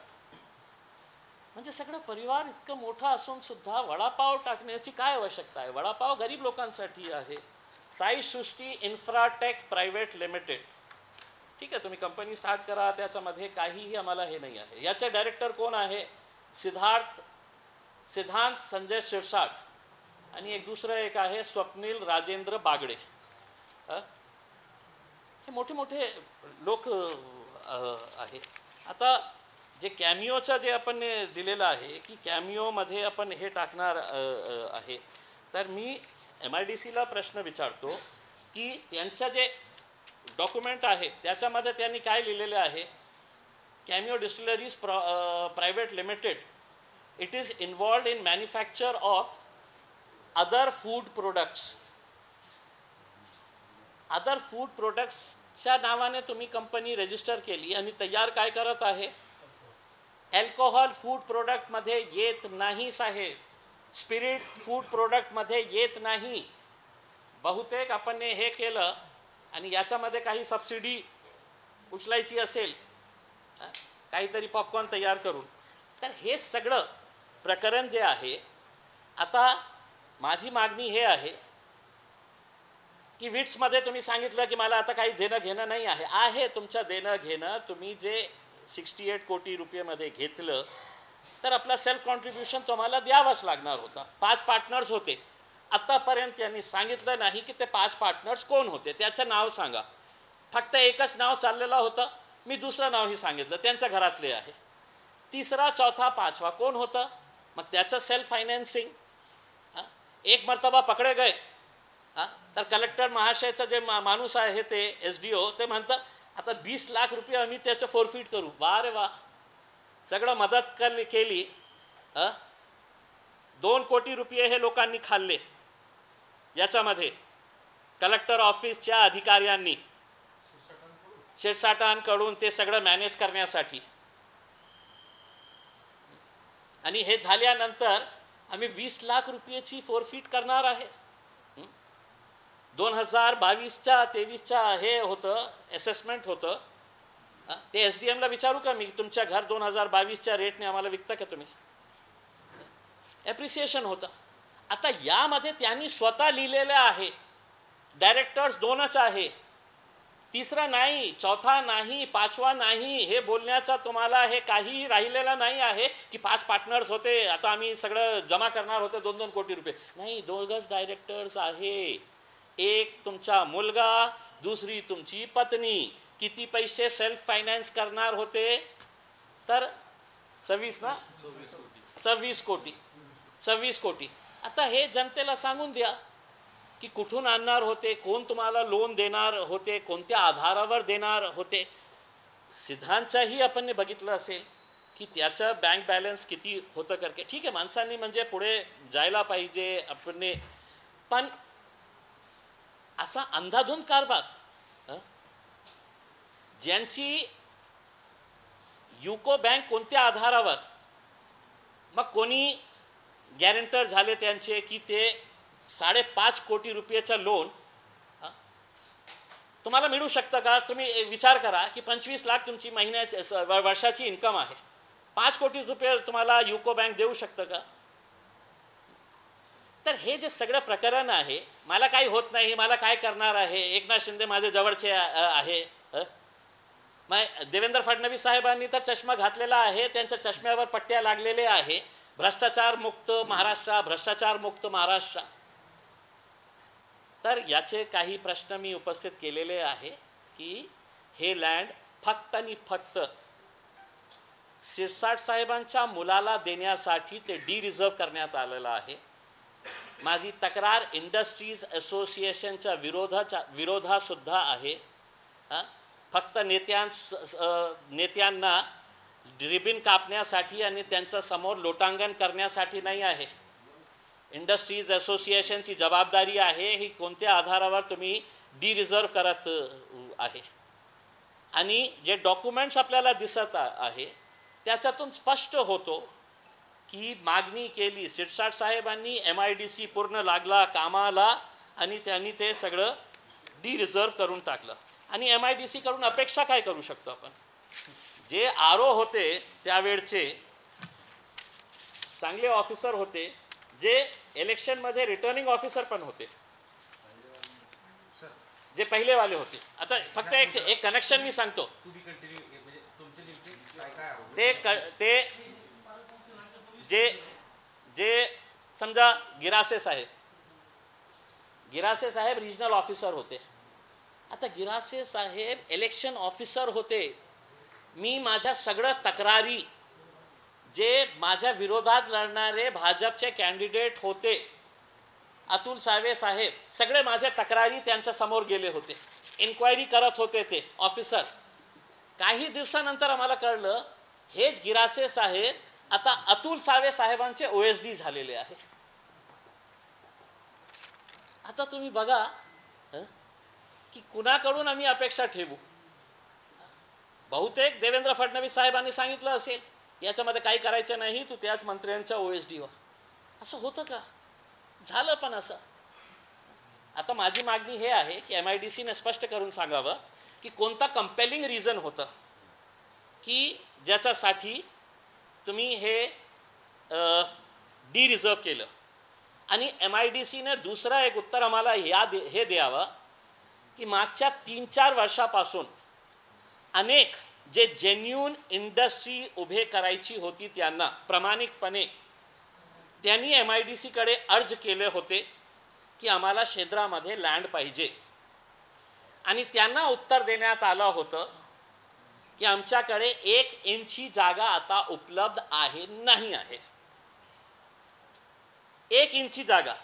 म्हणजे सगळं परिवार इतकं मोठा असून सुद्धा वडापाव टाकण्याची काय आवश्यकता आहे? वडापाव गरीब लोकांसाठी आहे. साई सृष्टी इन्फ्राटेक प्रायव्हेट लिमिटेड, ठीक आहे, तुम्ही कंपनी स्टार्ट करा, त्याच्यामध्ये काहीही आम्हाला हे नाही आहे. याचे डायरेक्टर कोण आहे? सिद्धांत संजय शिरसाट आणि एक आहे स्वप्नील राजेंद्र बागडे. हे मोठे मोठे लोक आहे. आता जे कॅमिओचं जे आपण दिलेलं आहे की कॅमिओमध्ये आपण हे टाकणार आहे, तर मी MIDCला प्रश्न विचारतो की त्यांचं जे डॉक्युमेंट आहे त्याच्यामध्ये त्यांनी काय लिहिलेले आहे, cameo distilleries private limited it is involved in manufacture of other food products. Other food प्रोडक्ट्सच्या नावाने तुम्ही कंपनी रजिस्टर केली आणि तयार काय करत आहे, अल्कोहोल फूड प्रोडक्टमध्ये येत नाही साहेब, स्पिरिट फूड प्रोडक्टमध्ये येत नाही. बहुतेक आपण हे केलं आणि याच्यामध्ये काही सबसिडी उचलायची असेल काहीतरी पॉपकॉर्न तयार करून, तर हे सगळं प्रकरण जे आहे, आता माझी मागणी हे आहे की विट्समध्ये तुम्ही सांगितलं की मला आता काही देणं घेणं नाही आहे तुमचं देणं घेणं. तुम्ही जे 68 कोटी रुपयेमध्ये घेतलं तर आपला सेल्फ कॉन्ट्रीब्युशन तुम्हाला द्यावाच लागणार होता. 5 पार्टनर्स होते. आत्तापर्यंत त्यांनी सांगितलं नाही की ते 5 पार्टनर्स कोण होते, त्याचं नाव सांगा. फक्त एकच नाव चाललेलं होतं, मी दुसरं नावही सांगितलं, त्यांच्या घरातले आहे. तिसरा चौथा पाचवा कोण होतं, मग त्याचं सेल्फ फायनान्सिंग. एक मर्तबा पकडे गए तर कलेक्टर महाशयचं जे माणूस आहे ते SDO ते म्हणतं आता 20 लाख रुपये आम्ही त्याचं फोरफिट करू. वा रे वा, सगळं मदत केली. 2 कोटी रुपये हे लोकांनी खाल्ले याच्यामध्ये कलेक्टर ऑफिसच्या अधिकाऱ्यांनी शिरसाटांकडून ते सगळं मॅनेज करण्यासाठी. आणि हे झाल्यानंतर आम्ही 20 लाख रुपयाची फोरफिट करणार आहे. 2022च्या 23च्या हे होतं असेसमेंट होतं. ते SDMला विचारू का मी, तुमच्या घर 2022च्या रेटने आम्हाला विकता का तुम्ही? ॲप्रिसिएशन होतं. आता यामध्ये त्यांनी स्वतः लिहिलेलं आहे, डायरेक्टर्स 2च आहे, तिसरा नाही, चौथा नाही, पाचवा नाही, हे बोलण्याचा तुम्हाला हे काही राहिलेलं नाही आहे की 5 पार्टनर्स होते, आता आम्ही सगळं जमा करणार होते 2-2 कोटी रुपये. नाही, 2च डायरेक्टर्स आहे. एक तुमचा मुलगा, दुसरी तुमची पत्नी. किती पैसे सेल्फ फायनान्स करणार होते, तर 26 कोटी. आता हे जनतेला सांगून द्या की कुठून आणणार होते, कोण तुम्हाला लोन देणार होते, कोणत्या आधारावर देणार होते. सिद्धांतही आपण बघितलं असेल की त्याचं बँक बॅलन्स किती होतं करके. ठीक आहे, माणसांनी म्हणजे पुढे जायला पाहिजे आपण, पण असा अंधाधुंद कारभार ज्यांची युको बँक कोणत्या आधारावर, मग कोणी गॅरंटर झाले त्यांचे की ते 5.5 कोटी रुपयाचं लोन तुम्हाला मिळू शकतं का? तुम्ही विचार करा की 25 लाख तुमची वर्षाची इन्कम आहे, 5 कोटी रुपये तुम्हाला युको बँक देऊ शकतं का? तर हे जे सगळं प्रकरण आहे, मला काही होत नाही, मला काय करणार आहे, एकनाथ शिंदे माझे जवळचे आहे, मग देवेंद्र फडणवीस साहेबांनी तर चष्मा घातलेला आहे, त्यांच्या चष्म्यावर पट्ट्या लागलेले आहे, भ्रष्टाचार मुक्त महाराष्ट्र. तर याचे काही प्रश्न मी उपस्थित केलेले आहे की हे लँड फक्त आणि फक्त शिरसाट साहेबांच्या मुलाला देण्यासाठी ते डिरिझर्व करण्यात आलेलं आहे. माझी तक्रार इंडस्ट्रीज असोसिएशनच्या विरोधासुद्धा आहे. फक्त नेत्यांना रिबिन कापण्यासाठी आणि त्यांच्या समोर लोटांगण करण्यासाठी नाही आहे. इंडस्ट्रीज असोसिएशनची जबाबदारी आहे ही कोणत्या आधारावर तुम्ही डिरिझर्व करत आहे. आणि जे डॉक्युमेंट्स आपल्याला दिसत आहे त्याच्यातून स्पष्ट होतो की मागणी केली, शिरसाट साहेबांनी MIDC पूर्ण लागला कामाला आणि त्यांनी ते सगळं डिरिझर्व करून टाकलं. आणि MIDC कडून अपेक्षा काय करू शकतो आपण? जे RO होते त्यावेळचे चांगले ऑफिसर होते, जे इलेक्शनमध्ये रिटर्निंग ऑफिसर पण होते, जे पहिलेवाले होते. आता फक्त एक कनेक्शन मी सांगतो. ते जे समजा गिरासे साहेब रिजनल ऑफिसर होते. आता गिरासे साहेब इलेक्शन ऑफिसर होते. मी माझ्या सगळ्या तक्रारी जे माझ्या विरोधात लढणारे भाजपचे कॅन्डिडेट होते अतुल सावे साहेब सगळे माझे तक्रारी त्यांच्या समोर गेले होते, इन्क्वायरी करत होते ते ऑफिसर. काही दिवसानंतर आम्हाला कळलं हेच गिरासे साहेब आता अतुल सावे साहेबांचे OSD झालेले आहे. आता तुम्ही बघा की कुणाकडून आम्ही अपेक्षा ठेवू. बहुतेक देवेंद्र फडणवीस साहेबांनी सांगितलं असेल याच्यामध्ये काही करायचं नाही, तू त्याच मंत्र्यांच्या OSD वर. असं होतं का? झालं पण असं. आता माझी मागणी हे आहे की MIDCने स्पष्ट करून सांगावं की कोणता कंपेलिंग रिझन होतं की ज्याच्यासाठी तुम्ही हे रिझर्व केलं. आणि MIDCने दुसरं एक उत्तर आम्हाला हे द्यावं की मागच्या 3-4 वर्षापासून अनेक जे जेन्युइन इंडस्ट्री उभे करायची होती त्यांना प्रामाणिकपणे त्यांनी MIDCकडे अर्ज केले होते की आम्हाला शेंद्रामध्ये लँड पाहिजे. आणि त्यांना उत्तर देण्यात आलं होतं की आमच्याकडे 1 इंची जागा आता उपलब्ध आहे नाही आहे. 1 इंची जागा.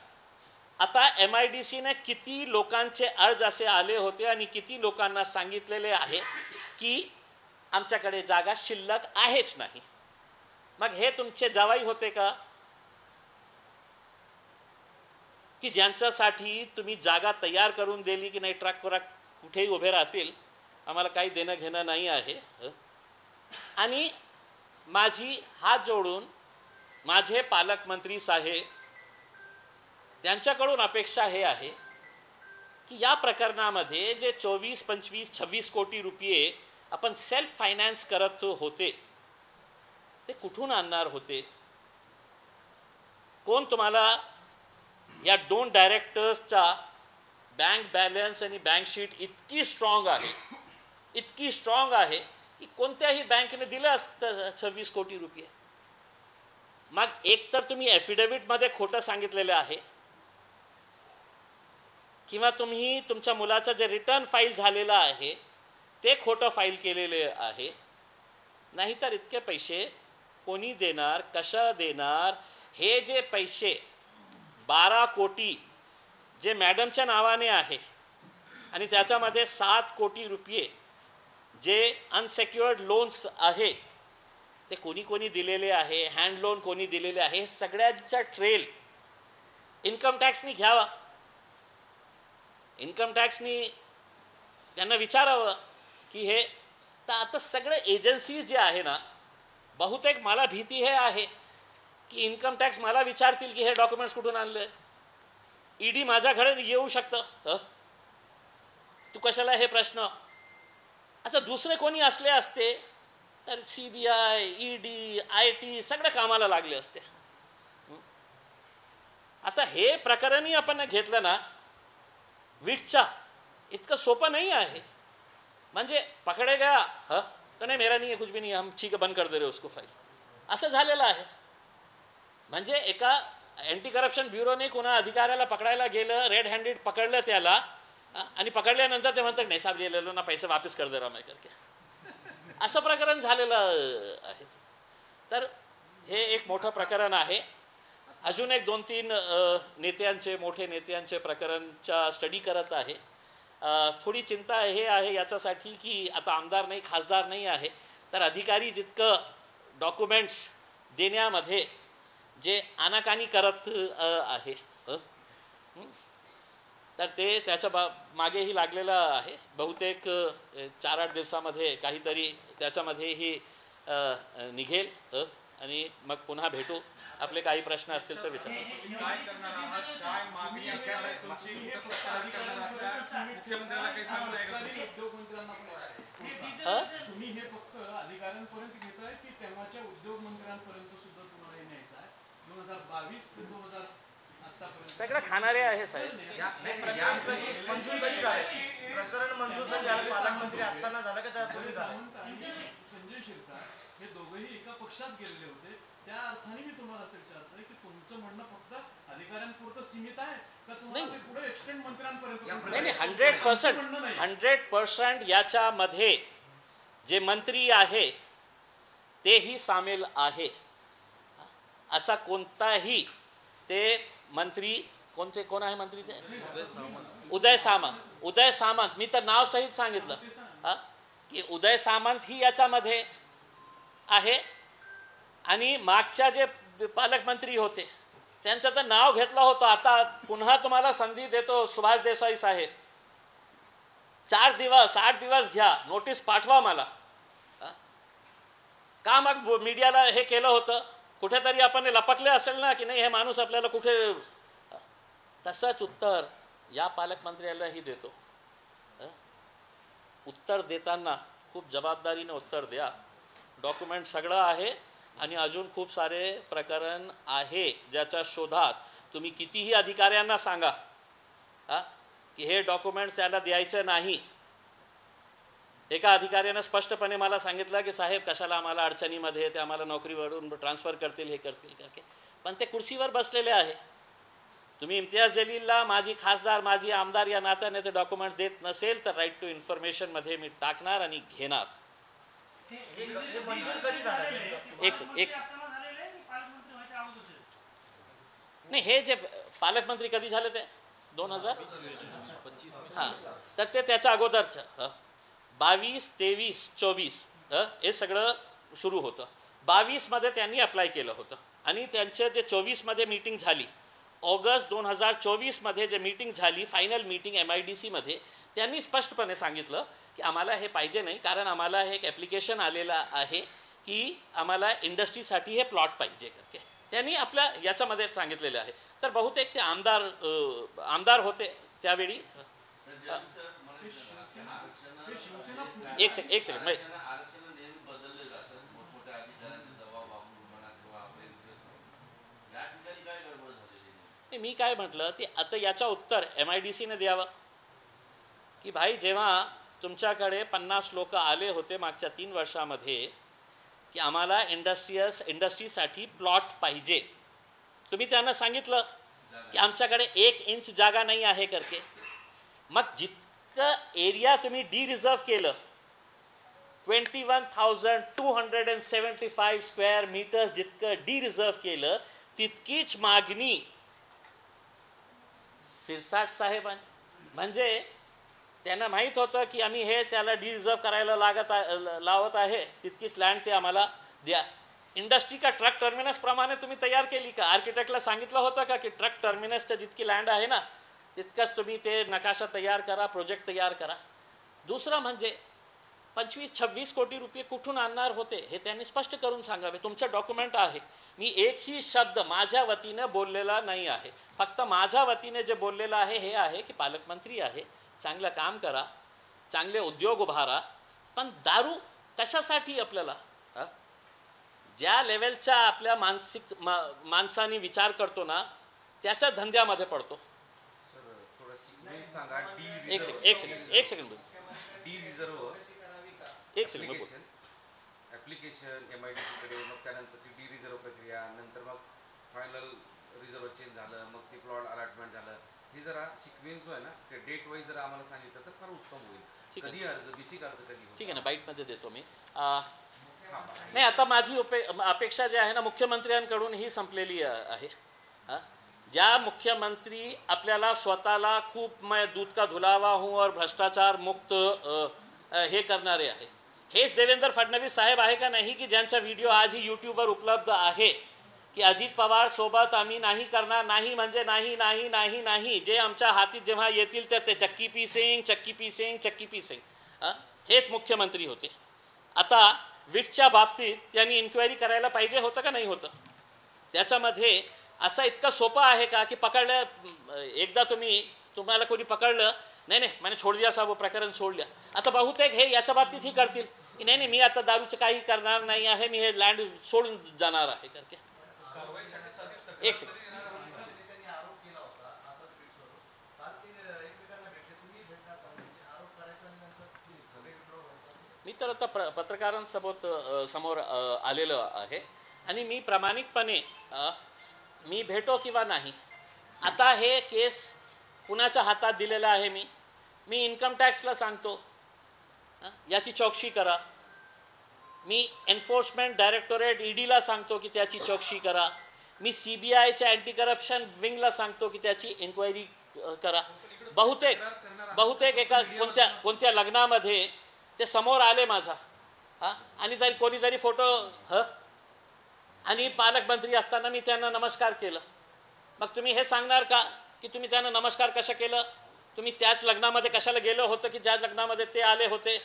आता MIDCने किती लोकांचे अर्ज असे आले होते आणि किती लोकांना सांगितलेले आहे की आमच्याकडे जागा शिल्लक आहेच नाही. मग हे तुमचे जावाई होते का की ज्यांच्यासाठी तुम्ही जागा तयार करून दिली की नाही ट्रकवर कुठेही उभे राहतील, आम्हाला काही देणं घेणं नाही आहे. आणि माझी हात जोडून माझे पालकमंत्री साहेब त्यांच्याकडून अपेक्षा हे आहे की या प्रकरणामध्ये जे 24, 25, 26 कोटी रुपये आपण सेल्फ फायनान्स करत होते ते कुठून आणणार होते? कोण तुम्हाला या 2 डायरेक्टर्सचा बँक बॅलन्स आणि बँक शीट इतकी स्ट्रॉंग आहे की कोणत्याही बँकेने दिलं असतं 26 कोटी रुपये. मग एक तर तुम्ही ॲफिडेव्हिटमध्ये खोटं सांगितलेलं आहे किंवा तुम्ही तुमच्या मुलाचं जे रिटर्न फाईल झालेलं आहे ते खोटं फाईल केलेले आहे. नाहीतर इतके पैसे कोणी देणार, कशा देणार? हे जे पैसे 12 कोटी जे मॅडमच्या नावाने आहे आणि त्याच्यामध्ये 7 कोटी रुपये जे अनसेक्युअर्ड लोन्स आहे ते कोणी दिलेले आहे, हँड लोन कोणी दिलेले आहे, हे सगळ्यांचा ट्रेल इन्कम टॅक्सनी घ्यावा. इन्कम टॅक्सनी त्यांना विचारावं की हे तर आता सगळे एजन्सीज जे आहे ना, बहुतेक मला भीती हे आहे की इन्कम टॅक्स मला विचारतील की हे डॉक्युमेंट्स कुठून आणले. ED माझ्याकडे येऊ शकतं, तू कशाला हे प्रश्न. अच्छा दुसरे कोणी असले असते तर CBI, ED, IT सगळे कामाला लागले असते. आता हे प्रकरणही आपण घेतलं ना विटचा, इतकं सोपं नाही आहे. म्हणजे पकडे गया तर नाही मेरा नहीं है कुछ भी नहीं, हम ठीक है बंद कर दे रहे उसको फाईल, असं झालेलं आहे. म्हणजे एका अँटी करप्शन ब्युरोने कोणा अधिकाऱ्याला पकडायला गेलं, रेड हँडेड पकडलं त्याला आणि पकडल्यानंतर ते म्हणतात नाही साहेब ये ले लो ना पैसे वापस कर दे रहा मैं करके, असं प्रकरण झालेलं आहे. तर हे एक मोठं प्रकरण आहे. अजून एक 2-3 नेत्यांचे मोठे नेत्यांचे प्रकरणच्या स्टडी करत आहे. थोडी चिंता हे आहे याच्यासाठी की आता आमदार नाही खासदार नाही आहे तर अधिकारी जितकं डॉक्युमेंट्स देण्यामध्ये जे आनाकानी करत आहे तर ते त्याच्या मागेही लागलेलं आहे. बहुतेक 4-8 दिवसामध्ये काहीतरी त्याच्यामध्येही निघेल आणि मग पुन्हा भेटू. आपले काही प्रश्न असतील तर विचारा. सगळं खाणारे आहे साहेब. पालकमंत्री असताना झालं का त्यापूर्वी संजय शिरसाट हे दोघेही एका पक्षात गेलेले होते. त्या अर्थाने मी तुम्हाला असं विचारतोय की तुमचं म्हणणं फक्त अधिकाऱ्यांपुरतं सीमित आहे का तुम्हाला ते पुढे एक्सटेंड मंत्र्यांपर्यंत? नाही 100% याच्यामध्ये जे मंत्री आहे तेही सामील आहे. असा कोणताही ते मंत्री कोण आहे मंत्री ते? उदय सामंत. मी तर नाव सहित सांगितलं की उदय सामंत ही याच्यामध्ये आहे. आणि मागच्या जे पालकमंत्री होते त्यांचं तर नाव घेतलं होतं. आता पुन्हा तुम्हाला संधी देतो सुभाष देसाई साहेब, 4 दिवस 8 दिवस घ्या, नोटीस पाठवा मला. का मग मीडियाला हे केलं होतं? कुठेतरी आपण लपकले असेल ना की नाही हे माणूस आपल्याला कुठे. तसंच उत्तर या पालकमंत्र्यालाही देतो. उत्तर देताना खूप जबाबदारीने उत्तर द्या. डॉक्युमेंट सगळं आहे आणि अजून खूप सारे प्रकरण आहे ज्याच्या शोधात तुम्ही कितीही अधिकाऱ्यांना सांगा की हे डॉक्युमेंट्स त्यांना द्यायचं नाही. एका अधिकाऱ्यानं स्पष्टपणे मला सांगितलं की साहेब कशाला आम्हाला अडचणीमध्ये, ते आम्हाला नोकरीवरून ट्रान्सफर करतील, हे करतील करके. पण ते कुर्सीवर बसलेले आहे. तुम्ही इम्तियाज जलीलला माजी खासदार, माजी आमदार या नात्याने ते डॉक्युमेंट्स देत नसेल तर राईट टू इन्फॉर्मेशनमध्ये मी टाकणार आणि घेणार. नाही, हे जे पालकमंत्री कधी झाले ते 2025. हां, तर ते त्याच्या अगोदरचं 22, 23, 24 हे सगळं सुरू होतं. 22मध्ये त्यांनी अप्लाय केलं होतं आणि त्यांचे जे 24मध्ये मीटिंग झाली, ऑगस्ट 2024मध्ये जे मीटिंग झाली, फायनल मीटिंग MIDCमध्ये, त्यांनी स्पष्टपणे सांगितलं की आम्हाला हे पाहिजे नाही, कारण आम्हाला हे एक ॲप्लिकेशन आलेलं आहे की आम्हाला इंडस्ट्रीसाठी हे प्लॉट पाहिजे करके. त्यांनी आपल्या याच्यामध्ये सांगितलेलं आहे. तर बहुतेक ते आमदार होते त्यावेळी. एक सेकंड मी काय म्हटलं ते आता याचं उत्तर MIDCने द्यावं की भाई, जेव्हा तुमच्याकडे 50 लोक आले होते मागच्या 3 वर्षामध्ये की आम्हाला इंडस्ट्रीसाठी प्लॉट पाहिजे, तुम्ही त्यांना सांगितलं की आमच्याकडे 1 इंच जागा नाही आहे करके. मग जितकं एरिया तुम्ही रिझर्व केलं, 21,275 स्क्वेअर मीटर्स जितकं रिझर्व केलं, तितकीच मागणी सिरसाट साहेबांनी. म्हणजे त्यांना माहीत होतं की आम्ही हे त्याला रिझर्व करायला लावत आहे, तितकीच लँड ते आम्हाला द्या. इंडस्ट्री का ट्रक टर्मिनस प्रमाणे तुम्ही तयार केली का? आर्किटेक्टला सांगितलं होतं का की ट्रक टर्मिनसच्या जितकी लँड आहे ना तितकंच तुम्ही ते नकाशा तयार करा, प्रोजेक्ट तयार करा. दुसरं म्हणजे 25-26 कोटी रुपये कुठून आणणार होते हे त्यांनी स्पष्ट करून सांगावे. तुमचं डॉक्युमेंट आहे. मी एकही शब्द माझ्या वतीने बोललेला नाही आहे. फक्त माझ्या वतीने जे बोललेलं आहे हे आहे की पालकमंत्री आहे, चांगलं काम करा, चांगले उद्योग उभारा. पण दारू कशासाठी आपल्याला? ज्या लेवलच्या आपल्या माणसाने विचार करतो ना त्याच्या धंद्यामध्ये पडतो. एक सेकंड ॲप्लिकेशन MIDCकडे, मग त्यानंतरची रिझर्व प्रक्रिया, नंतर मग फायनल रिझर्व चेंज झालं, मग ते प्लॉट अलॉटमेंट झालं. हे जरा सिक्वेन्स जो आहे ना ते डेट वाईज जर आम्हाला सांगितलं तर फार उत्तम होईल. कधी अर्ज, बेसिक अर्ज कधी? ठीक आहे ना, बाईटमध्ये देतो मी. नाही, आता माझी अपेक्षा जी आहे ना मुख्यमंत्र्यांकडून ही संपलेली आहे. ज्या मुख्यमंत्री आपल्याला स्वतःला खूप मैं दूध का धुलावा हूँ और भ्रष्टाचार मुक्त हे करणारे आहे, हेच देवेंद्र फडणवीस साहेब आहे का नाही की ज्यांचा व्हिडिओ आजही यूट्यूबवर उपलब्ध आहे की अजित पवार सोबत आम्ही नाही करणार, नाही म्हणजे नाही नाही नाही नाही, जे आमच्या हाती जेव्हा येतील तर ते चक्की पीसिंग. हेच मुख्यमंत्री होते. आता विटच्या बाबतीत त्यांनी इन्क्वायरी करायला पाहिजे होतं का नाही होतं? त्याच्यामध्ये असं इतकं सोपं आहे का की पकडलं, एकदा तुम्हाला कोणी पकडलं, नाही मैंने छोड़ दिया साहेब, प्रकरण सोड लिया. आता बहुतेक हे याच्या बाबतीत ही करतील की नाही मी आता दारूचं काही करणार नाही आहे, मी हे लँड सोडून जाणार आहे करके. एक सेकंड, मी तर आता समोर आलेलं आहे आणि मी प्रामाणिकपणे मी भेटो किंवा नाही, आता हे केस कुणाच्या हातात दिलेला आहे. मी इन्कम टॅक्सला सांगतो याची चौकशी करा. मी एन्फोर्समेंट डायरेक्टोरेट EDला सांगतो की त्याची चौकशी करा. मी CBIच्या अँटी करप्शन विंगला सांगतो की त्याची इन्क्वायरी करा. बहुतेक एका कोणत्या लग्नामध्ये ते समोर आले माझा आणि तरी कोणीतरी फोटो आणि पालकमंत्री असताना मी त्यांना नमस्कार केलं. मग तुम्ही हे सांगणार का की तुम्ही त्यांना नमस्कार कसं केलं? तुम्ही त्याच लग्नामध्ये कशाला गेलो होतं की ज्या लग्नामध्ये ते आले होते?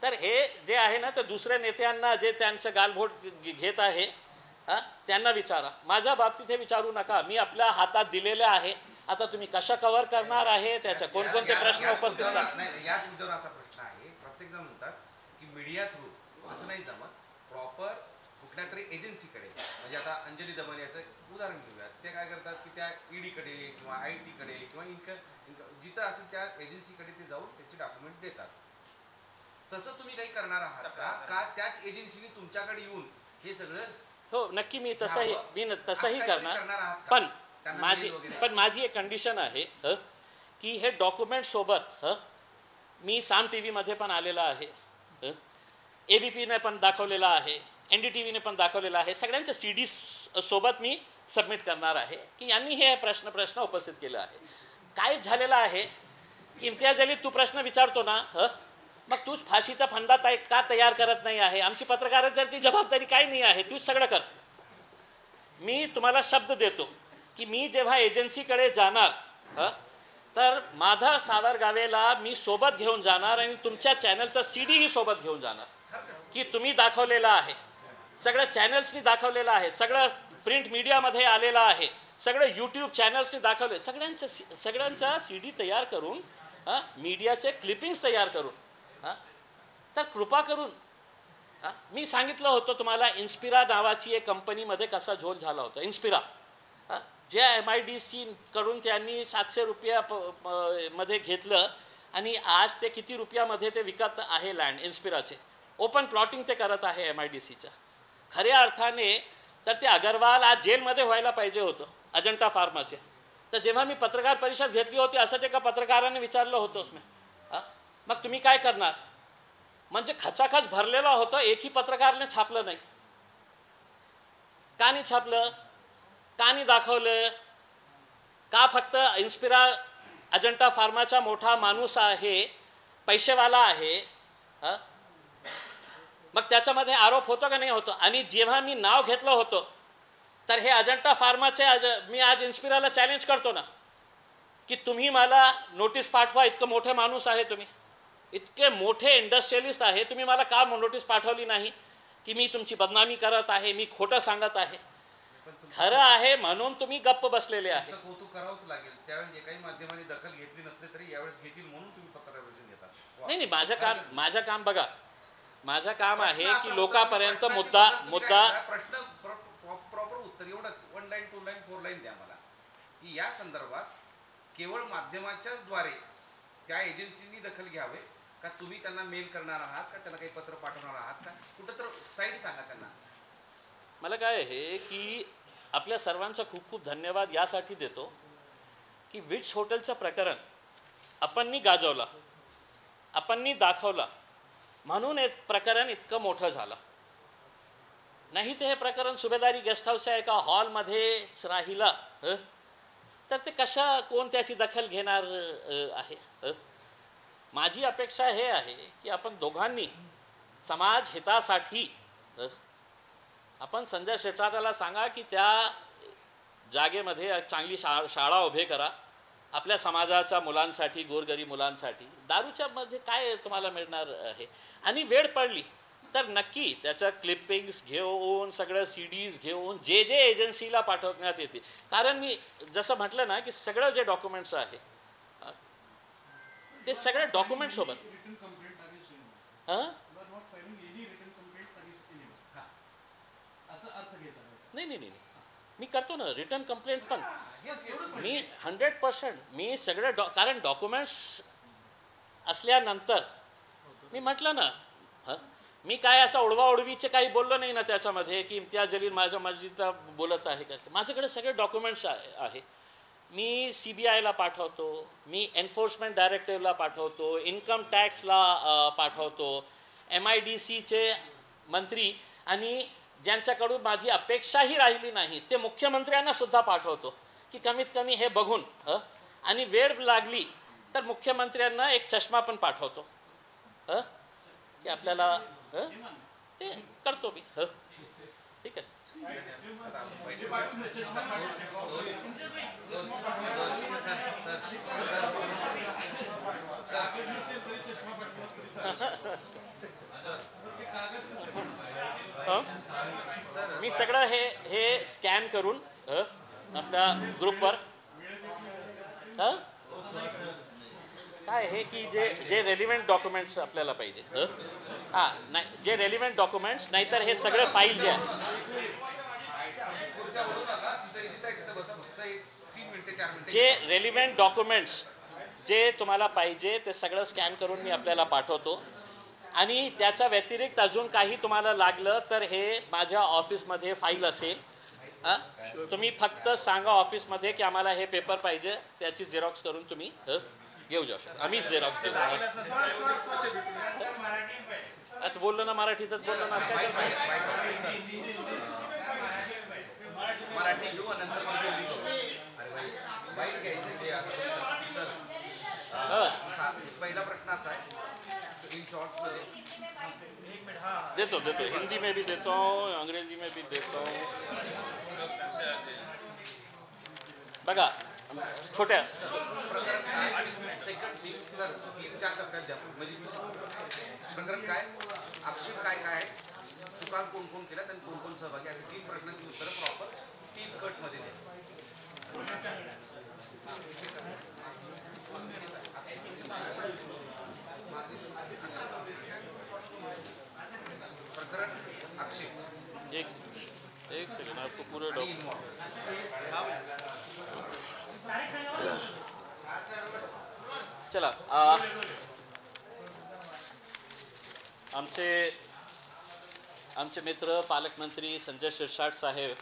तर हे जे आहे ना, तर दुसऱ्या नेत्यांना जे त्यांचं गालभोट घेत आहे त्यांना विचारा. माझ्या बाबतीत हे विचारू नका. मी आपल्या हातात दिलेले आहे. आता तुम्ही कशा कव्हर करणार आहे त्याचे कोणकोणते प्रश्न उपस्थित करतात. याच मुद्द्यावर असा प्रश्न आहे. प्रत्येक जण म्हणतात की मीडिया थ्रू असं नाही जमत, प्रॉपर कुठल्या तरी एजन्सीकडे, म्हणजे आता अंजली दमन याचं उदाहरण घेऊयात. ते काय करतात की त्या ईडीकडे किंवा IT कडे किंवा जिथं असेल त्या एजन्सीकडे ते जाऊन त्याचे डॉक्युमेंट देतात. तसं तुम्ही काही करणार आहात का त्याच एजन्सीने तुमच्याकडे येऊन हे सगळं? हो, नक्की मी तसंही करणार. पण माझी एक कंडिशन आहे की हे डॉक्युमेंट सोबत मी साम TV मध्ये पण आलेला आहे, ABPने पण दाखवलेला आहे, NDTVने पण दाखवलेला आहे. सगळ्यांच्या CD सोबत मी सबमिट करणार आहे की यांनी हे प्रश्न उपस्थित केला आहे. काय झालेलं आहे की इम्तियाज अली, तू प्रश्न विचारतो ना, मग तूच फाशीचा फंदा का तयार करत नाही आहे? आमची पत्रकारितेची जबाबदारी काय नाही आहे? तूच सगळं कर. मी तुम्हाला शब्द देतो की मी जेव्हा एजन्सीकडे जाणार तर माधव सावरगावेला मी सोबत घेऊन जाणार आणि तुमच्या चॅनलचा CD ही सोबत घेऊन जाणार की तुम्ही दाखवलेला आहे, सगळ्या चॅनल्सनी दाखवलेलं आहे, सगळं प्रिंट मीडियामध्ये आलेलं आहे, सगळं YouTube चॅनल्सनी दाखवले, सगळ्यांचा CD तयार करून मीडियाचे क्लिपिंग्स तयार करून तर कृपा करून मी सांगितलं होतं तुम्हाला इन्स्पिरा नावाची एक कंपनीमध्ये कसा झोल झाला होता. इन्स्पिरा ज्या MIDC कडून त्यांनी 700 रुपयामध्ये घेतलं आणि आज ते किती रुपयामध्ये ते विकत आहे लँड. इन्स्पिराचे ओपन प्लॉटिंग ते करत आहे MIDCच्या. खऱ्या अर्थाने तर ते अग्रवाल आज जेलमध्ये व्हायला पाहिजे होतं अजंठा फार्माचे. तर जेव्हा मी पत्रकार परिषद घेतली होती असंच एका पत्रकाराने विचारलं होतं, मग तुम्ही काय करणार? म्हणजे खचाखच भरलेलं होतं, एकही पत्रकारने छापलं नाही. का नाही छापलं? का नाही दाखवलं? का फक्त इन्स्पिरा अजंठा फार्माचा मोठा माणूस आहे, पैसेवाला आहे, मग त्याच्यामध्ये आरोप होतो का नाही होतो? आणि जेव्हा मी नाव घेतलं होतं तर हे अजंठा फार्माचे मी आज इन्स्पिराला चॅलेंज करतो ना की तुम्ही मला नोटीस पाठवा. इतकं मोठे माणूस आहे तुम्ही, इतके मोठे इंडस्ट्रियलिस्ट आहे, तुम्ही मला का नोटीस पाठवली नाही की मी तुमची बदनामी करत आहे, मी खोटं सांगत आहे? खरं आहे म्हणून तुम्ही गप्प बसलेले आहे. कौतुक करावंच लागेल. त्यावेळेस जे काही माध्यमांनी दखल घेतली नसली तरी यावेळेस घेतील म्हणून तुम्ही पत्रकार परिषद घेता. नाही, माझं काम बघा, माझं काम आहे की लोकांपर्यंत मुद्दा प्रश्न प्रॉपर उत्तर एवढं 1 लाईन 2 लाईन 4 लाईन द्या मला की या संदर्भात केवळ माध्यमाच्याच द्वारे त्या एजन्सीनी दखल घ्यावे का तुम्ही त्यांना मेल करणार आहात का त्यांना काही पत्र पाठवणार आहात का? कुठं तर साईड सांगा त्यांना. मला काय आहे की आपल्या सर्वांचा खूप खूप धन्यवाद यासाठी देतो की विट्स हॉटेलचं प्रकरण आपणनी गाजवला, आपणनी दाखवला म्हणून एक प्रकरण इतकं मोठं झालं. नाही तर हे प्रकरण सुभेदारी गेस्ट हाऊसच्या एका हॉलमध्येच राहिलं तर ते कोण त्याची दखल घेणार आहे? माझी अपेक्षा हे आहे की आपण दोघांनी समाज हितासाठी आपण संजय शिरसाटला सांगा की त्या जागेमध्ये चांगली शाळा उभे करा आपल्या समाजाच्या मुलांसाठी, गोरगरीब मुलांसाठी. दारूच्या मध्ये काय तुम्हाला मिळणार आहे? आणि वेळ पडली तर नक्की त्याच्या क्लिपिंग्स घेऊन, सगळं CDs घेऊन जे एजन्सीला पाठवण्यात येते. कारण मी जसं म्हटलं ना की सगळं जे डॉक्युमेंट्स आहे ते सगळे डॉक्युमेंट सोबत नाही मी करतो ना रिटर्न कंप्लेंट पण. मी 100% मी सगळे कारण डॉक्युमेंट्स असल्यानंतर मी म्हटलं ना मी काय असं ओढवाओढवीचे काही बोललो नाही ना त्याच्यामध्ये की इम्तियाज जलील माझ्या मर्जीचा बोलत आहे का. माझ्याकडे सगळे डॉक्युमेंट्स आहे. मी CBIला पाठवतो, मी एन्फोर्समेंट डायरेक्टरेटला पाठवतो, इन्कम टॅक्सला पाठवतो, MIDCचे मंत्री आणि ज्यांच्याकडून माझी अपेक्षाही राहिली नाही ते मुख्यमंत्र्यांना सुद्धा पाठवतो की कमीत कमी हे बघून आणि वेळ लागली तर मुख्यमंत्र्यांना एक चष्मा पण पाठवतो की आपल्याला ते करतो मी ठीक आहे. मी सगळं हे स्कॅन करून आपल्या ग्रुपवर काय आहे की जे रेलिव्हेंट डॉक्युमेंट्स आपल्याला पाहिजे नाही जे रेलिव्हेंट डॉक्युमेंट्स नाहीतर हे सगळे फाईल जे आहे जे रेलिव्हेंट डॉक्युमेंट्स जे तुम्हाला पाहिजे ते सगळं स्कॅन करून मी आपल्याला पाठवतो. आणि त्याच्या व्यतिरिक्त अजून काही तुम्हाला लागलं तर हे माझ्या ऑफिसमध्ये फाईल असेल. तुम्ही फक्त सांगा ऑफिसमध्ये की आम्हाला हे पेपर पाहिजे त्याची झेरॉक्स करून तुम्ही घेऊ जाऊ शकता. आम्हीच झेरॉक्स देऊ. आता बोललो ना मराठीचंच बोललो ना असं काय पहिला प्रश्न असा आहे इन शॉर्ट मध्ये देतो हिंदी में भी देता हूँ अंग्रेजी में भी देता हूँ. बघा छोट्या प्रकरण काय आक्षेप काय काय चुका कोण कोण केला आणि कोण कोण सहभागी असे 3 प्रश्नांची उत्तरं प्रॉपर 3 कट मध्ये द्या. प्रकरण आक्षेप एक सेकंड आपको पूरे डॉक्युमेंट चला. आमचे मित्र पालकमंत्री संजय शिरसाट साहेब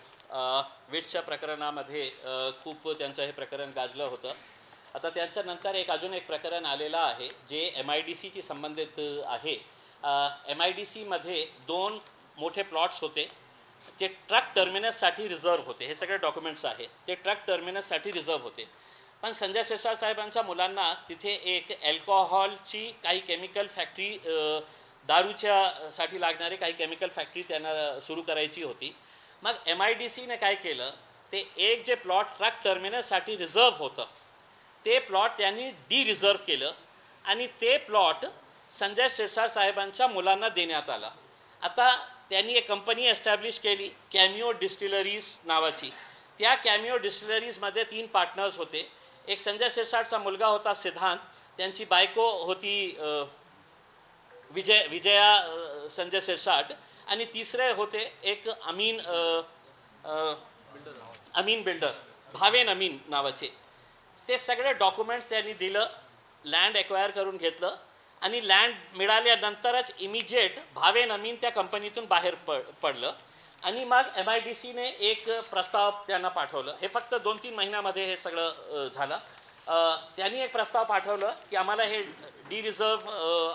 विटच्या प्रकरणामध्ये खूप त्यांचं हे प्रकरण गाजलं होतं. आता त्याच्यानंतर अजून एक प्रकरण आलेलं आहे जे MIDCशी संबंधित आहे. MIDCमध्ये 2 मोठे प्लॉट्स होते जे ट्रक टर्मिनससाठी रिझर्व होते. हे सगळे डॉक्युमेंट्स आहेत ते ट्रक टर्मिनससाठी रिझर्व होते. पण संजय शिरसाट साहेबांच्या मुलांना तिथे एक अल्कोहॉलची काही केमिकल फॅक्टरी दारूच्यासाठी लागणारी काही केमिकल फॅक्टरी त्यांना सुरू करायची होती. मग MIDCने काय केलं ते एक जे प्लॉट ट्रक टर्मिनससाठी रिझर्व होतं ते प्लॉट त्यांनी रिझर्व केलं आणि ते प्लॉट संजय शिरसाट साहेबांच्या मुलांना देण्यात आला. आता त्यांनी एक कंपनी एस्टॅब्लिश केली कॅमिओ डिस्टिलरीज नावाची. त्या कॅमिओ डिस्टिलरीजमध्ये 3 पार्टनर्स होते. एक संजय शिरसाटचा मुलगा होता सिद्धांत, त्यांची बायको होती विजया संजय शिरसाट आणि तिसरे होते एक अमीन बिल्डर भावेन अमीन नावाचे. ते सगळे डॉक्युमेंट्स त्यांनी दिलं, लँड एक्वायर करून घेतलं आणि लँड मिळाल्यानंतरच इमिजिएट भावेन अमीन त्या कंपनीतून बाहेर पडलं आणि मग MIDCने एक प्रस्ताव त्यांना पाठवलं. हे फक्त 2-3 महिन्यामध्ये हे सगळं झालं. त्यांनी एक प्रस्ताव पाठवलं की आम्हाला हे रिझर्व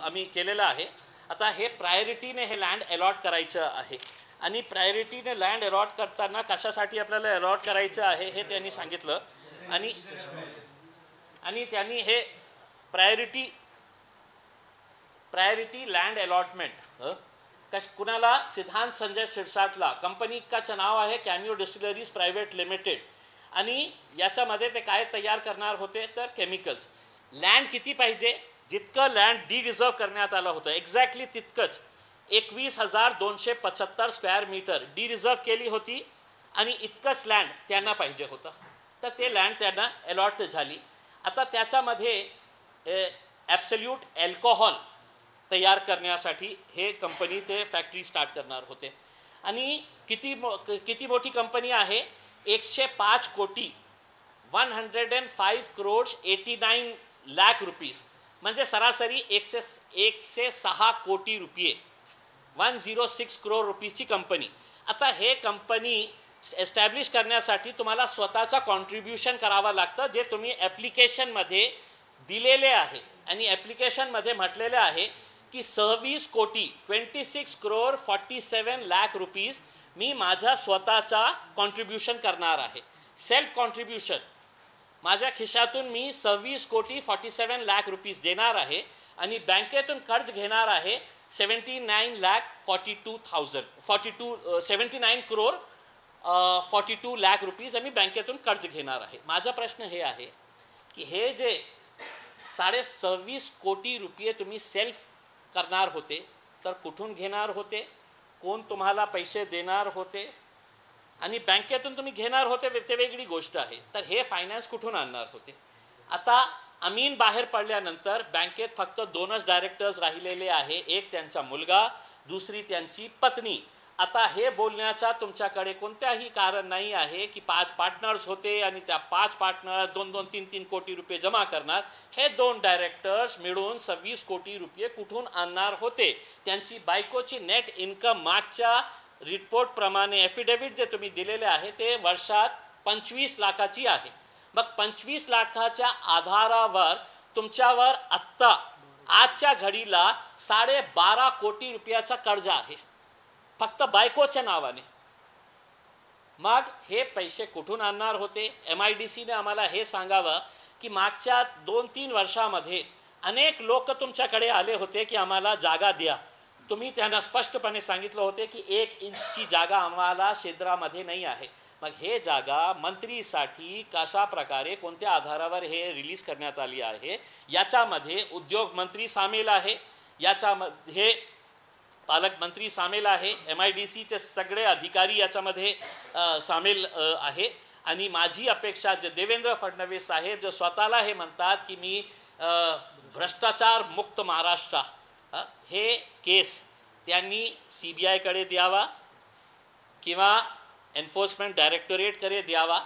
आम्ही केलेलं आहे. आता हे प्रायोरिटीने हे लँड अलॉट करायचं आहे आणि प्रायोरिटीने लँड अलॉट करताना कशासाठी आपल्याला अलॉट करायचं आहे हे त्यांनी सांगितलं आणि त्यांनी हे प्रायोरिटी लँड अलॉटमेंट कुणाला सिद्धांत संजय शिरसाटला. कंपनीचं नाव आहे कॅमिओ डिस्टिलरीज प्रायव्हेट लिमिटेड आणि याच्यामध्ये ते काय तयार करणार होते तर केमिकल्स. लँड किती पाहिजे जितकं लँड रिझर्व करण्यात आलं होतं एक्झॅक्टली तितकंच 21,275 स्क्वेअर मीटर रिझर्व केली होती आणि इतकंच लँड त्यांना पाहिजे होतं. तर ते लँड त्यांना अलॉट झाली. आता त्याच्यामध्ये ॲब्सोल्यूट अल्कोहॉल तयार करण्यासाठी हे कंपनी ते फॅक्टरी स्टार्ट करणार होते. आणि किती मोठी कंपनी आहे 105 कोटी 105 crores 89 लाख रुपीज म्हणजे सरासरी 106 कोटी रुपये 106 crore रुपीजची कंपनी. आता हे कंपनी एस्टॅब्लिश करण्यासाठी तुम्हाला स्वतःचा कॉन्ट्रीब्युशन करावं लागतं जे तुम्ही ॲप्लिकेशनमध्ये दिलेले आहे आणि ॲप्लिकेशनमध्ये म्हटलेले आहे की 26 कोटी 26 crore 47 लाख रुपीज मी माझा स्वतःचा कॉन्ट्रीब्युशन करणार आहे, सेल्फ कॉन्ट्रीब्युशन. माझ्या खिशातून मी 26,47,00,000 देणार आहे आणि बँकेतून कर्ज घेणार आहे 79 करोड 42 लाख रुपीज आम्ही बँकेतून कर्ज घेणार आहे. माझा प्रश्न हे आहे की हे जे 26.5 कोटी रुपये तुम्ही सेल्फ करणार होते तर कुठून घेणार होते, कोण तुम्हाला पैसे देणार होते, आणि बँकेतून तुम्ही घेणार होते ते वेगळी गोष्ट आहे. तर हे फायनान्स कुठून आणणार होते? आता अमीन बाहेर पडल्यानंतर बँकेत फक्त 2च डायरेक्टर्स राहिलेले आहे, एक त्यांचा मुलगा, दुसरी त्यांची पत्नी. आता हे बोलण्याचा तुमच्याकडे कोणत्याही कारण नाही आहे की 5 पार्टनर्स होते आणि त्या 5 पार्टनर 2-2, 3-3 कोटी रुपये जमा करणार. हे 2 डायरेक्टर्स मिळून 26 कोटी रुपये कुठून आणणार होते? त्यांची बायकोची नेट इन्कम मागच्या रिपोर्टप्रमाणे ॲफिडेव्हिट जे तुम्ही दिलेले आहे ते वर्षात 25 लाखाची आहे. मग 25 लाखाच्या आधारावर तुमच्यावर आत्ता आजच्या घडीला 12.5 कोटी रुपयाचा कर्ज आहे फक्त बायकोच्या नावाने. मग हे पैसे कुठून आणणार होते? MIDCने आम्हाला हे सांगावं की मागच्या 2-3 वर्षामध्ये अनेक लोक तुमच्याकडे आले होते की आम्हाला जागा द्या. तुम्ही त्यांना स्पष्टपणे सांगितलं होते की 1 इंचची जागा आम्हाला क्षेत्रामध्ये नाही आहे. मग हे जागा मंत्रीसाठी कशा प्रकारे कोणत्या आधारावर हे रिलीज करण्यात आली आहे? याच्यामध्ये उद्योग मंत्री सामील आहे, याच्यामध्ये पालकमंत्री सामील आहे, MIDCचे सगळे अधिकारी याच्यामध्ये सामील आहे. आणि माझी अपेक्षा जे देवेंद्र फडणवीस साहेब जो स्वतःला हे म्हणतात की मी भ्रष्टाचार मुक्त महाराष्ट्र, हे केस त्यांनी CBIकडे द्यावा किंवा एनफोर्समेंट डायरेक्टोरेटकडे द्यावा.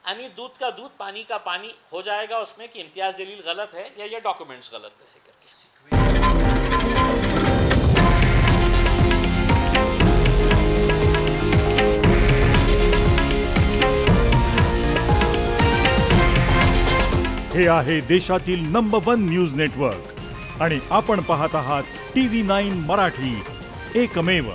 आणि दूध का दूध पानी का पानी हो जाएगा उसमें कि इम्तियाज़ जलील गलत है या ये डॉक्यूमेंट्स गलत है करके. हे आहे देशातील नंबर 1 न्यूज नेटवर्क आणि आपण पाहत आहात TV9 मराठी, एकमेव.